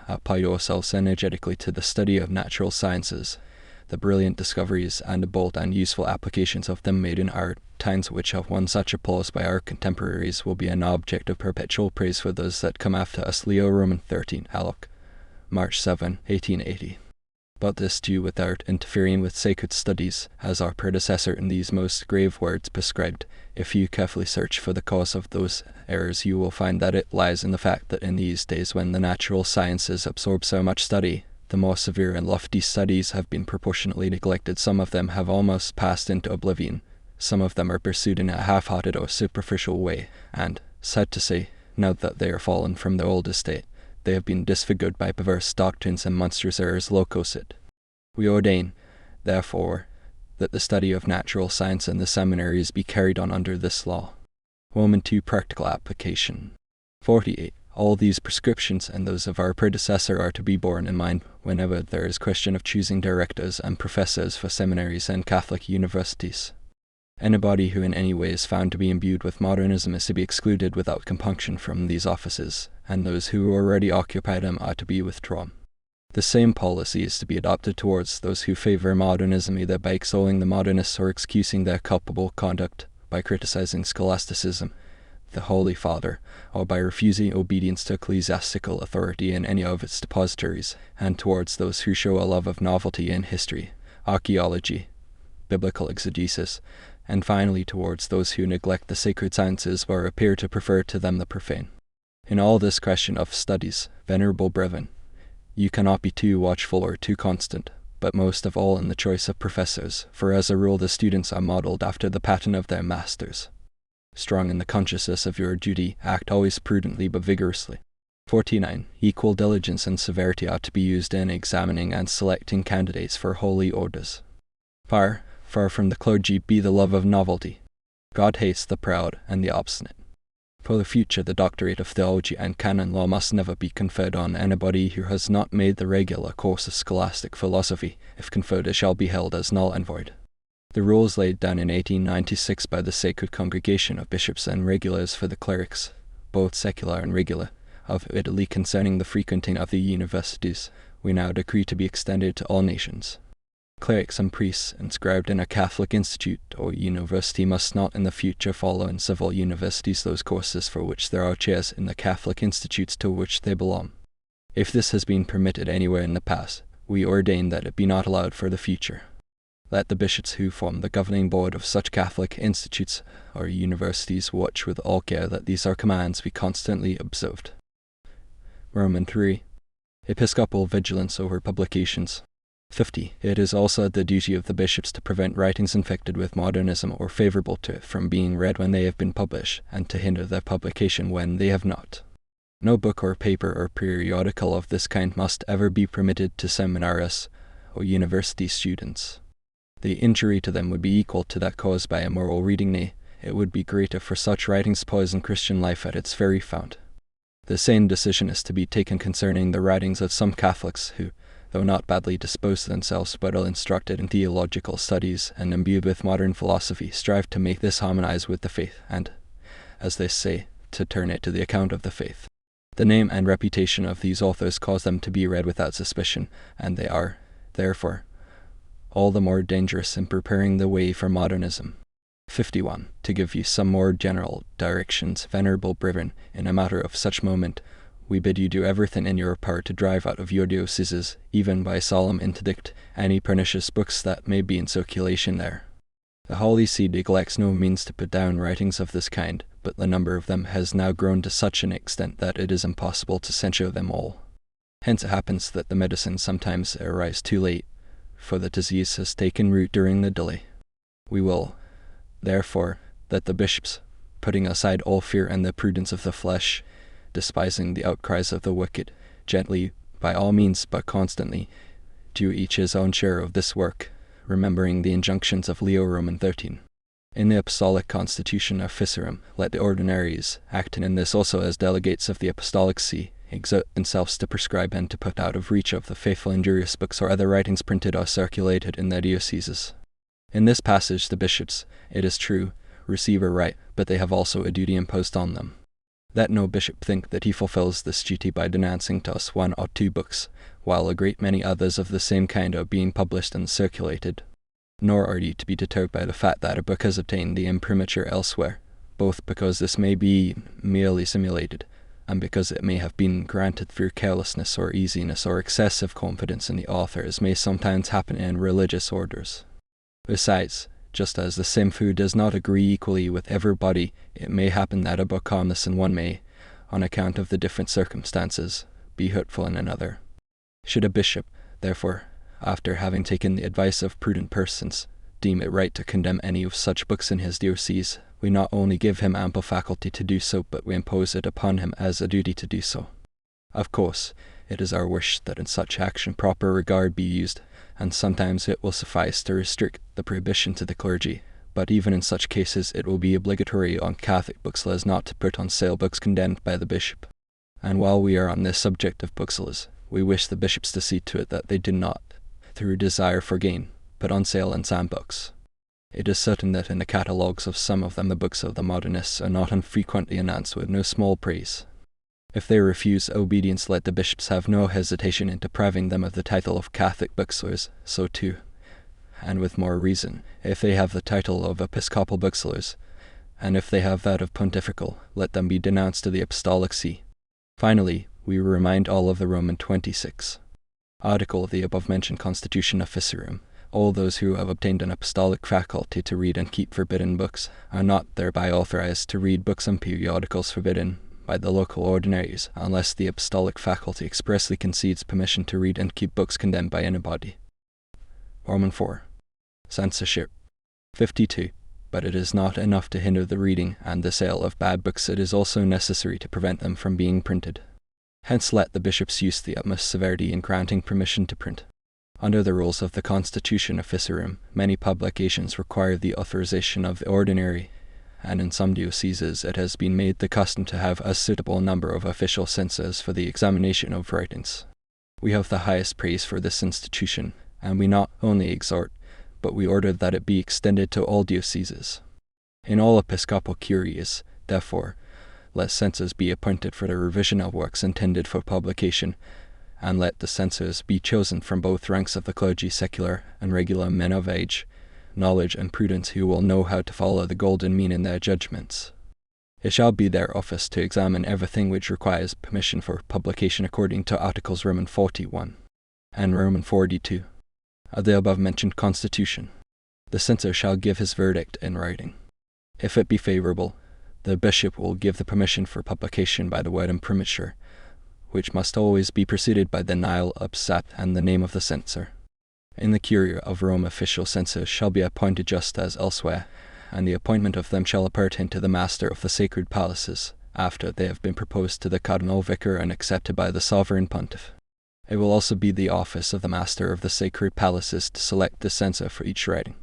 Speaker 1: Apply yourselves energetically to the study of natural sciences, the brilliant discoveries and the bold and useful applications of them made in art, times which have won such applause by our contemporaries, will be an object of perpetual praise for those that come after us. Leo Roman XIII, Hallock, March 7, 1880. But this too without interfering with sacred studies, as our predecessor in these most grave words prescribed. If you carefully search for the cause of those errors, you will find that it lies in the fact that in these days when the natural sciences absorb so much study, the more severe and lofty studies have been proportionately neglected. Some of them have almost passed into oblivion. Some of them are pursued in a half-hearted or superficial way, and, sad to say, now that they are fallen from their old estate, they have been disfigured by perverse doctrines and monstrous errors. Locosit. We ordain, therefore, that the study of natural science in the seminaries be carried on under this law. Roman II Practical Application. 48. All these prescriptions and those of our predecessor are to be borne in mind whenever there is question of choosing directors and professors for seminaries and Catholic universities. Anybody who in any way is found to be imbued with modernism is to be excluded without compunction from these offices, and those who already occupy them are to be withdrawn. The same policy is to be adopted towards those who favor modernism, either by extolling the modernists or excusing their culpable conduct by criticizing scholasticism, the Holy Father, or by refusing obedience to ecclesiastical authority in any of its depositories, and towards those who show a love of novelty in history, archaeology, biblical exegesis, and finally towards those who neglect the sacred sciences or appear to prefer to them the profane. In all this question of studies, venerable brethren, You cannot be too watchful or too constant, but most of all in the choice of professors, for as a rule the students are modelled after the pattern of their masters. Strong in the consciousness of your duty, act always prudently but vigorously. 49. Equal diligence and severity ought to be used in examining and selecting candidates for holy orders. Far from the clergy be the love of novelty. God hates the proud and the obstinate. For the future, the doctorate of theology and canon law must never be conferred on anybody who has not made the regular course of scholastic philosophy. If conferred, it shall be held as null and void. The rules laid down in 1896 by the Sacred Congregation of Bishops and Regulars for the clerics, both secular and regular, of Italy concerning the frequenting of the universities, we now decree to be extended to all nations. Clerics and priests inscribed in a Catholic institute or university must not in the future follow in civil universities those courses for which there are chairs in the Catholic institutes to which they belong. If this has been permitted anywhere in the past, we ordain that it be not allowed for the future. Let the bishops who form the governing board of such Catholic institutes or universities watch with all care that these our commands be constantly observed. Roman 3. Episcopal vigilance over publications. 50. It is also the duty of the bishops to prevent writings infected with modernism or favourable to it from being read when they have been published, and to hinder their publication when they have not. No book or paper or periodical of this kind must ever be permitted to seminarists or university students. The injury to them would be equal to that caused by immoral reading, nay, it would be greater, for such writings poison Christian life at its very fount. The same decision is to be taken concerning the writings of some Catholics who, though not badly disposed to themselves, but well instructed in theological studies and imbued with modern philosophy, strive to make this harmonize with the faith, and, as they say, to turn it to the account of the faith. The name and reputation of these authors cause them to be read without suspicion, and they are, therefore, all the more dangerous in preparing the way for modernism. 51. To give you some more general directions, venerable brethren, in a matter of such moment, we bid you do everything in your power to drive out of your dioceses, even by solemn interdict, any pernicious books that may be in circulation there. The Holy See neglects no means to put down writings of this kind, but the number of them has now grown to such an extent that it is impossible to censure them all. Hence it happens that the medicines sometimes arise too late, for the disease has taken root during the delay. We will, therefore, that the bishops, putting aside all fear and the prudence of the flesh, despising the outcries of the wicked, gently, by all means but constantly, do each his own share of this work, remembering the injunctions of Leo Roman 13. In the Apostolic Constitution of Officium, let the ordinaries, acting in this also as delegates of the Apostolic See, exert themselves to prescribe and to put out of reach of the faithful injurious books or other writings printed or circulated in their dioceses. In this passage the bishops, it is true, receive a right, but they have also a duty imposed on them. Let no bishop think that he fulfills this duty by denouncing to us one or two books, while a great many others of the same kind are being published and circulated. Nor are ye to be deterred by the fact that a book has obtained the imprimatur elsewhere, both because this may be merely simulated, and because it may have been granted through carelessness or easiness or excessive confidence in the author, as may sometimes happen in religious orders. Besides, just as the same food does not agree equally with everybody, it may happen that a book harmless in one may, on account of the different circumstances, be hurtful in another. Should a bishop, therefore, after having taken the advice of prudent persons, deem it right to condemn any of such books in his diocese, we not only give him ample faculty to do so, but we impose it upon him as a duty to do so. Of course, it is our wish that in such action proper regard be used, and sometimes it will suffice to restrict the prohibition to the clergy, but even in such cases it will be obligatory on Catholic booksellers not to put on sale books condemned by the bishop. And while we are on this subject of booksellers, we wish the bishops to see to it that they do not, through desire for gain, put on sale ensign books. It is certain that in the catalogues of some of them the books of the modernists are not unfrequently announced with no small praise. If they refuse obedience, let the bishops have no hesitation in depriving them of the title of Catholic booksellers, so too, and with more reason, if they have the title of episcopal booksellers, and if they have that of pontifical, let them be denounced to the Apostolic See. Finally, we remind all of the Roman 26. Article of the above-mentioned Constitution of Officium. All those who have obtained an apostolic faculty to read and keep forbidden books are not thereby authorized to read books and periodicals forbidden, by the local ordinaries, unless the apostolic faculty expressly concedes permission to read and keep books condemned by anybody. Roman 4. Censorship. 52. But it is not enough to hinder the reading and the sale of bad books, it is also necessary to prevent them from being printed. Hence let the bishops use the utmost severity in granting permission to print. Under the rules of the Constitution Officiorum, many publications require the authorization of the ordinary, and in some dioceses it has been made the custom to have a suitable number of official censors for the examination of writings. We have the highest praise for this institution, and we not only exhort, but we order that it be extended to all dioceses. In all episcopal curias, therefore, let censors be appointed for the revision of works intended for publication, and let the censors be chosen from both ranks of the clergy, secular and regular men of age, knowledge and prudence, who will know how to follow the golden mean in their judgments. It shall be their office to examine everything which requires permission for publication according to Articles Roman 41 and Roman 42 of the above-mentioned Constitution. The censor shall give his verdict in writing. If it be favorable, the bishop will give the permission for publication by the word imprimatur, which must always be preceded by the nihil obstat and the name of the censor. In the Curia of Rome, official censors shall be appointed just as elsewhere, and the appointment of them shall appertain to the master of the sacred palaces, after they have been proposed to the cardinal vicar and accepted by the sovereign pontiff. It will also be the office of the master of the sacred palaces to select the censor for each writing.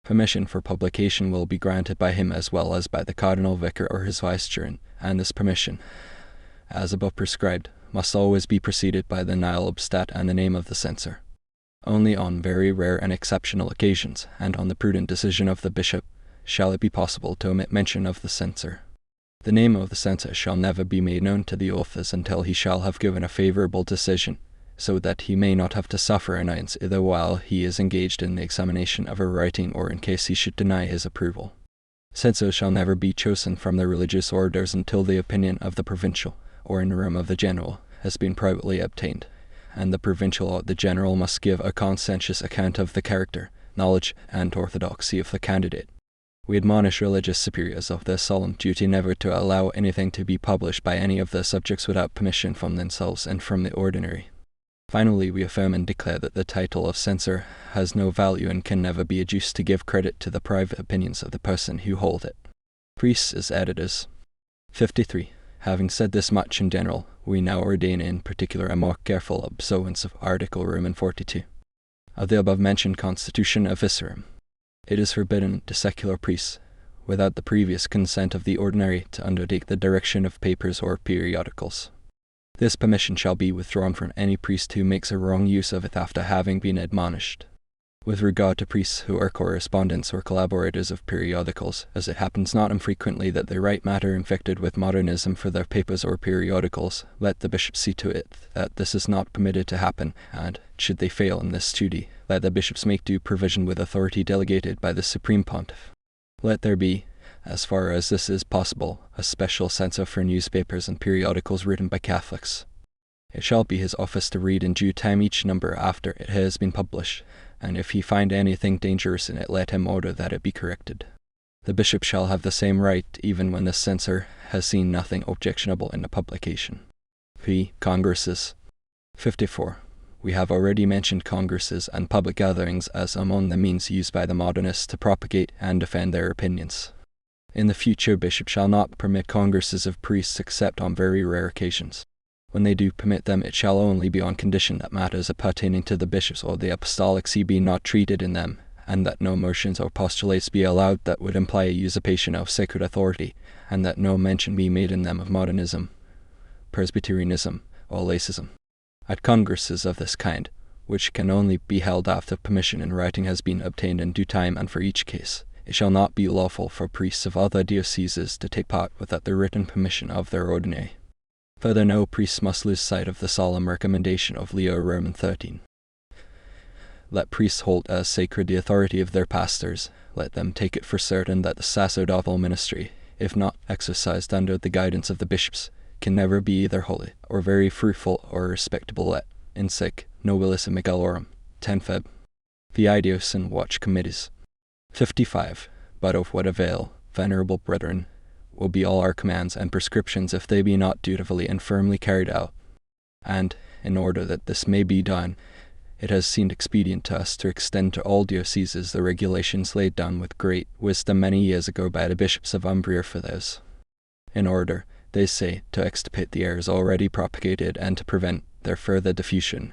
Speaker 1: Permission for publication will be granted by him as well as by the cardinal vicar or his vicegerent, and this permission, as above prescribed, must always be preceded by the nihil obstat and the name of the censor. Only on very rare and exceptional occasions, and on the prudent decision of the bishop, shall it be possible to omit mention of the censor. The name of the censor shall never be made known to the authors until he shall have given a favorable decision, so that he may not have to suffer annoyance either while he is engaged in the examination of a writing or in case he should deny his approval. Censors shall never be chosen from the religious orders until the opinion of the provincial, or in Rome of the general, has been privately obtained, and the provincial or the general must give a conscientious account of the character, knowledge, and orthodoxy of the candidate. We admonish religious superiors of their solemn duty never to allow anything to be published by any of their subjects without permission from themselves and from the ordinary. Finally, we affirm and declare that the title of censor has no value and can never be adduced to give credit to the private opinions of the person who hold it. Priests as editors. 53. Having said this much in general, we now ordain in particular a more careful observance of Article Roman 42 of the above-mentioned Constitution Officiorum. It is forbidden to secular priests, without the previous consent of the ordinary, to undertake the direction of papers or periodicals. This permission shall be withdrawn from any priest who makes a wrong use of it after having been admonished. With regard to priests who are correspondents or collaborators of periodicals, as it happens not infrequently that they write matter infected with modernism for their papers or periodicals, let the bishop see to it that this is not permitted to happen, and, should they fail in this duty, let the bishops make due provision with authority delegated by the Supreme Pontiff. Let there be, as far as this is possible, a special censor for newspapers and periodicals written by Catholics. It shall be his office to read in due time each number after it has been published, and if he find anything dangerous in it, let him order that it be corrected. The bishop shall have the same right even when the censor has seen nothing objectionable in the publication. P. Congresses. 54. We have already mentioned congresses and public gatherings as among the means used by the modernists to propagate and defend their opinions. In the future, bishops shall not permit congresses of priests except on very rare occasions. When they do permit them, it shall only be on condition that matters appertaining to the bishops or the apostolic see be not treated in them, and that no motions or postulates be allowed that would imply a usurpation of sacred authority, and that no mention be made in them of modernism, Presbyterianism, or Laicism. At congresses of this kind, which can only be held after permission in writing has been obtained in due time and for each case, it shall not be lawful for priests of other dioceses to take part without the written permission of their ordinary. Further, no priest must lose sight of the solemn recommendation of Leo Roman 13. Let priests hold as sacred the authority of their pastors. Let them take it for certain that the sacerdotal ministry, if not exercised under the guidance of the bishops, can never be either holy, or very fruitful, or respectable. Let Encyclical Nobilis and Megalorum, 10 Feb. Vidios and watch committees. 55. But of what avail, venerable brethren, will be all our commands and prescriptions if they be not dutifully and firmly carried out. And, in order that this may be done, it has seemed expedient to us to extend to all dioceses the regulations laid down with great wisdom many years ago by the bishops of Umbria for those, in order, they say, to extirpate the errors already propagated and to prevent their further diffusion,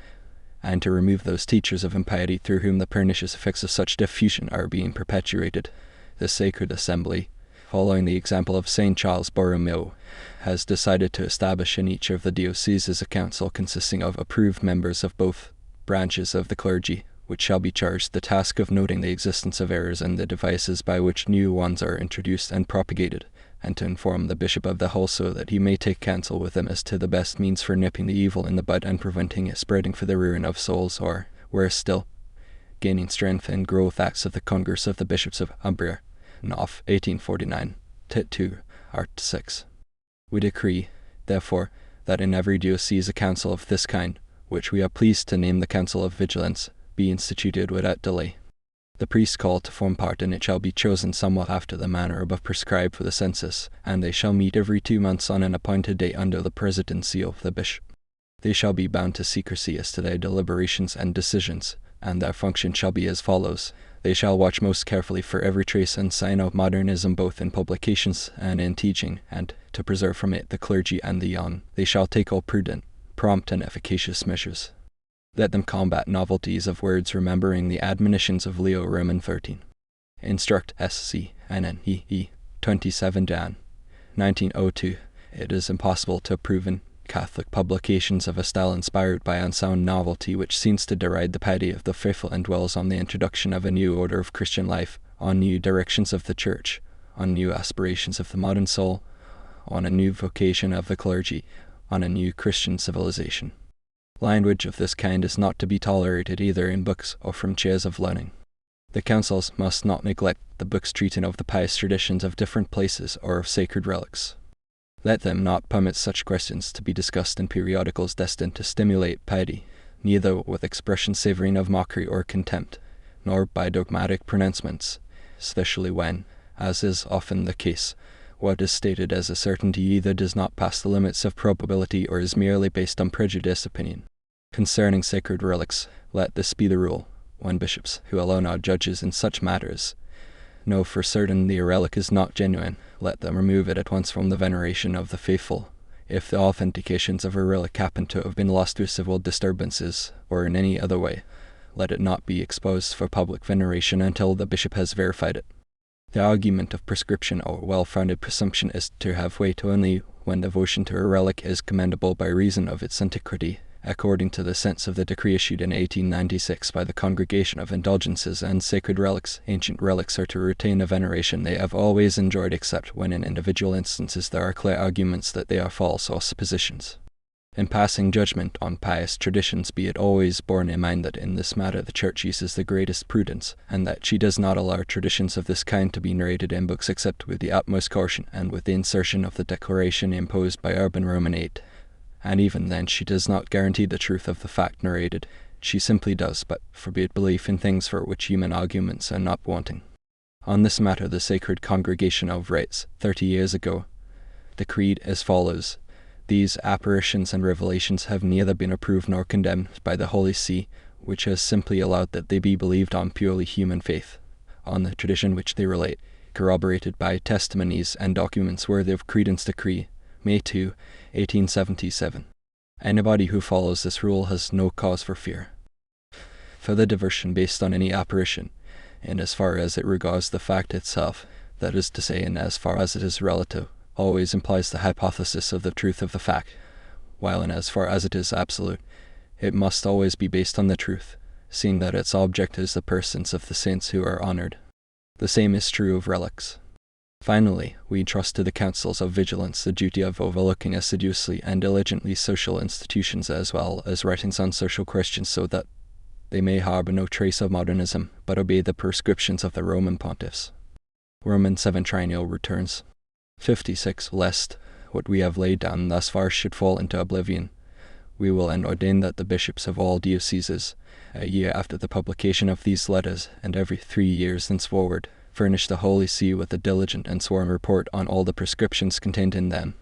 Speaker 1: and to remove those teachers of impiety through whom the pernicious effects of such diffusion are being perpetuated. The Sacred Assembly, following the example of St. Charles Borromeo, has decided to establish in each of the dioceses a council consisting of approved members of both branches of the clergy, which shall be charged the task of noting the existence of errors and the devices by which new ones are introduced and propagated, and to inform the bishop of the whole so that he may take counsel with them as to the best means for nipping the evil in the bud and preventing it spreading for the ruin of souls, or, worse still, gaining strength and growth. Acts of the Congress of the Bishops of Umbria, Nov. 1849, Tit 2, Art 6. We decree, therefore, that in every diocese a council of this kind, which we are pleased to name the Council of Vigilance, be instituted without delay. The priests called to form part in it shall be chosen somewhat after the manner above prescribed for the census, and they shall meet every 2 months on an appointed date under the presidency of the bishop. They shall be bound to secrecy as to their deliberations and decisions, and their function shall be as follows. They shall watch most carefully for every trace and sign of modernism both in publications and in teaching, and, to preserve from it the clergy and the young, they shall take all prudent, prompt and efficacious measures. Let them combat novelties of words, remembering the admonitions of Leo Roman 13. Instruct SC NNEE 27 Dan 1902. It is impossible to approve in Catholic publications of a style inspired by unsound novelty which seems to deride the piety of the faithful and dwells on the introduction of a new order of Christian life, on new directions of the Church, on new aspirations of the modern soul, on a new vocation of the clergy, on a new Christian civilization. Language of this kind is not to be tolerated either in books or from chairs of learning. The councils must not neglect the books treating of the pious traditions of different places or of sacred relics. Let them not permit such questions to be discussed in periodicals destined to stimulate piety, neither with expressions savouring of mockery or contempt, nor by dogmatic pronouncements, especially when, as is often the case, what is stated as a certainty either does not pass the limits of probability or is merely based on prejudiced opinion. Concerning sacred relics, let this be the rule: when bishops, who alone are judges in such matters, know for certain the relic is not genuine, let them remove it at once from the veneration of the faithful. If the authentications of a relic happen to have been lost through civil disturbances, or in any other way, let it not be exposed for public veneration until the bishop has verified it. The argument of prescription or well-founded presumption is to have weight only when devotion to a relic is commendable by reason of its antiquity, according to the sense of the decree issued in 1896 by the Congregation of Indulgences and Sacred Relics. Ancient relics are to retain a veneration they have always enjoyed, except when in individual instances there are clear arguments that they are false or suppositions. In passing judgment on pious traditions, be it always borne in mind that in this matter the Church uses the greatest prudence, and that she does not allow traditions of this kind to be narrated in books except with the utmost caution and with the insertion of the declaration imposed by Urban Roman VIII. And even then she does not guarantee the truth of the fact narrated. She simply does but forbid belief in things for which human arguments are not wanting. On this matter the Sacred Congregation of writes, 30 years ago, decreed as follows: these apparitions and revelations have neither been approved nor condemned by the Holy See, which has simply allowed that they be believed on purely human faith, on the tradition which they relate, corroborated by testimonies and documents worthy of credence. Decree, May 2, 1877. Anybody who follows this rule has no cause for fear. Further diversion based on any apparition, in as far as it regards the fact itself, that is to say, in as far as it is relative, always implies the hypothesis of the truth of the fact, while in as far as it is absolute, it must always be based on the truth, seeing that its object is the persons of the saints who are honored. The same is true of relics. Finally, we trust to the councils of vigilance the duty of overlooking assiduously and diligently social institutions as well as writings on social questions, so that they may harbour no trace of modernism, but obey the prescriptions of the Roman pontiffs. Roman 7 Triennial returns. 56. Lest what we have laid down thus far should fall into oblivion, we will ordain that the bishops of all dioceses, a year after the publication of these letters, and every 3 years thenceforward, Furnish the Holy See with a diligent and sworn report on all the prescriptions contained in them,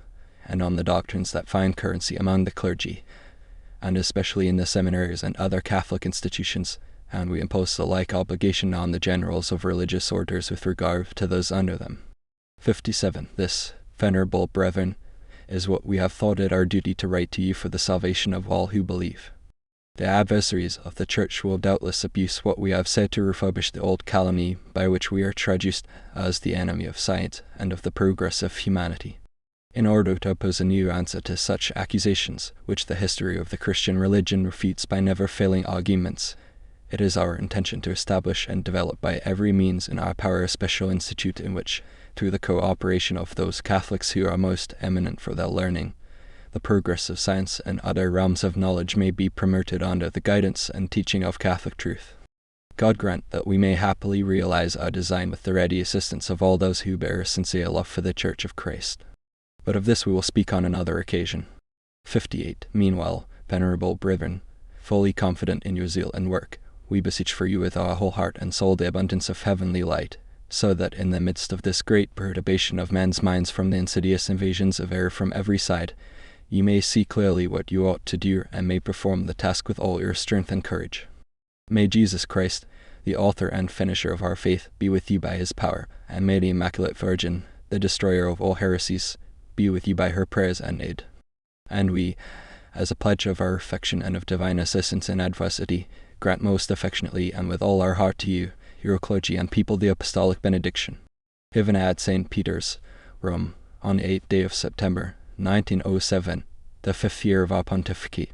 Speaker 1: and on the doctrines that find currency among the clergy, and especially in the seminaries and other Catholic institutions, and we impose the like obligation on the generals of religious orders with regard to those under them. 57. This, venerable brethren, is what we have thought it our duty to write to you for the salvation of all who believe. The adversaries of the Church will doubtless abuse what we have said to refurbish the old calumny by which we are traduced as the enemy of science and of the progress of humanity. In order to oppose a new answer to such accusations, which the history of the Christian religion refutes by never-failing arguments, it is our intention to establish and develop by every means in our power a special institute in which, through the co-operation of those Catholics who are most eminent for their learning, the progress of science and other realms of knowledge may be promoted under the guidance and teaching of Catholic truth. God grant that we may happily realize our design with the ready assistance of all those who bear a sincere love for the Church of Christ. But of this we will speak on another occasion. 58. Meanwhile, venerable brethren, fully confident in your zeal and work, we beseech for you with our whole heart and soul the abundance of heavenly light, so that in the midst of this great perturbation of men's minds from the insidious invasions of error from every side, you may see clearly what you ought to do and may perform the task with all your strength and courage. May Jesus Christ, the author and finisher of our faith, be with you by his power, and may the Immaculate Virgin, the destroyer of all heresies, be with you by her prayers and aid. And we, as a pledge of our affection and of divine assistance in adversity, grant most affectionately and with all our heart to you, your clergy and people, the apostolic benediction. Given at St. Peter's, Rome, on the 8th day of September, 1907, the 5th year of our pontificate.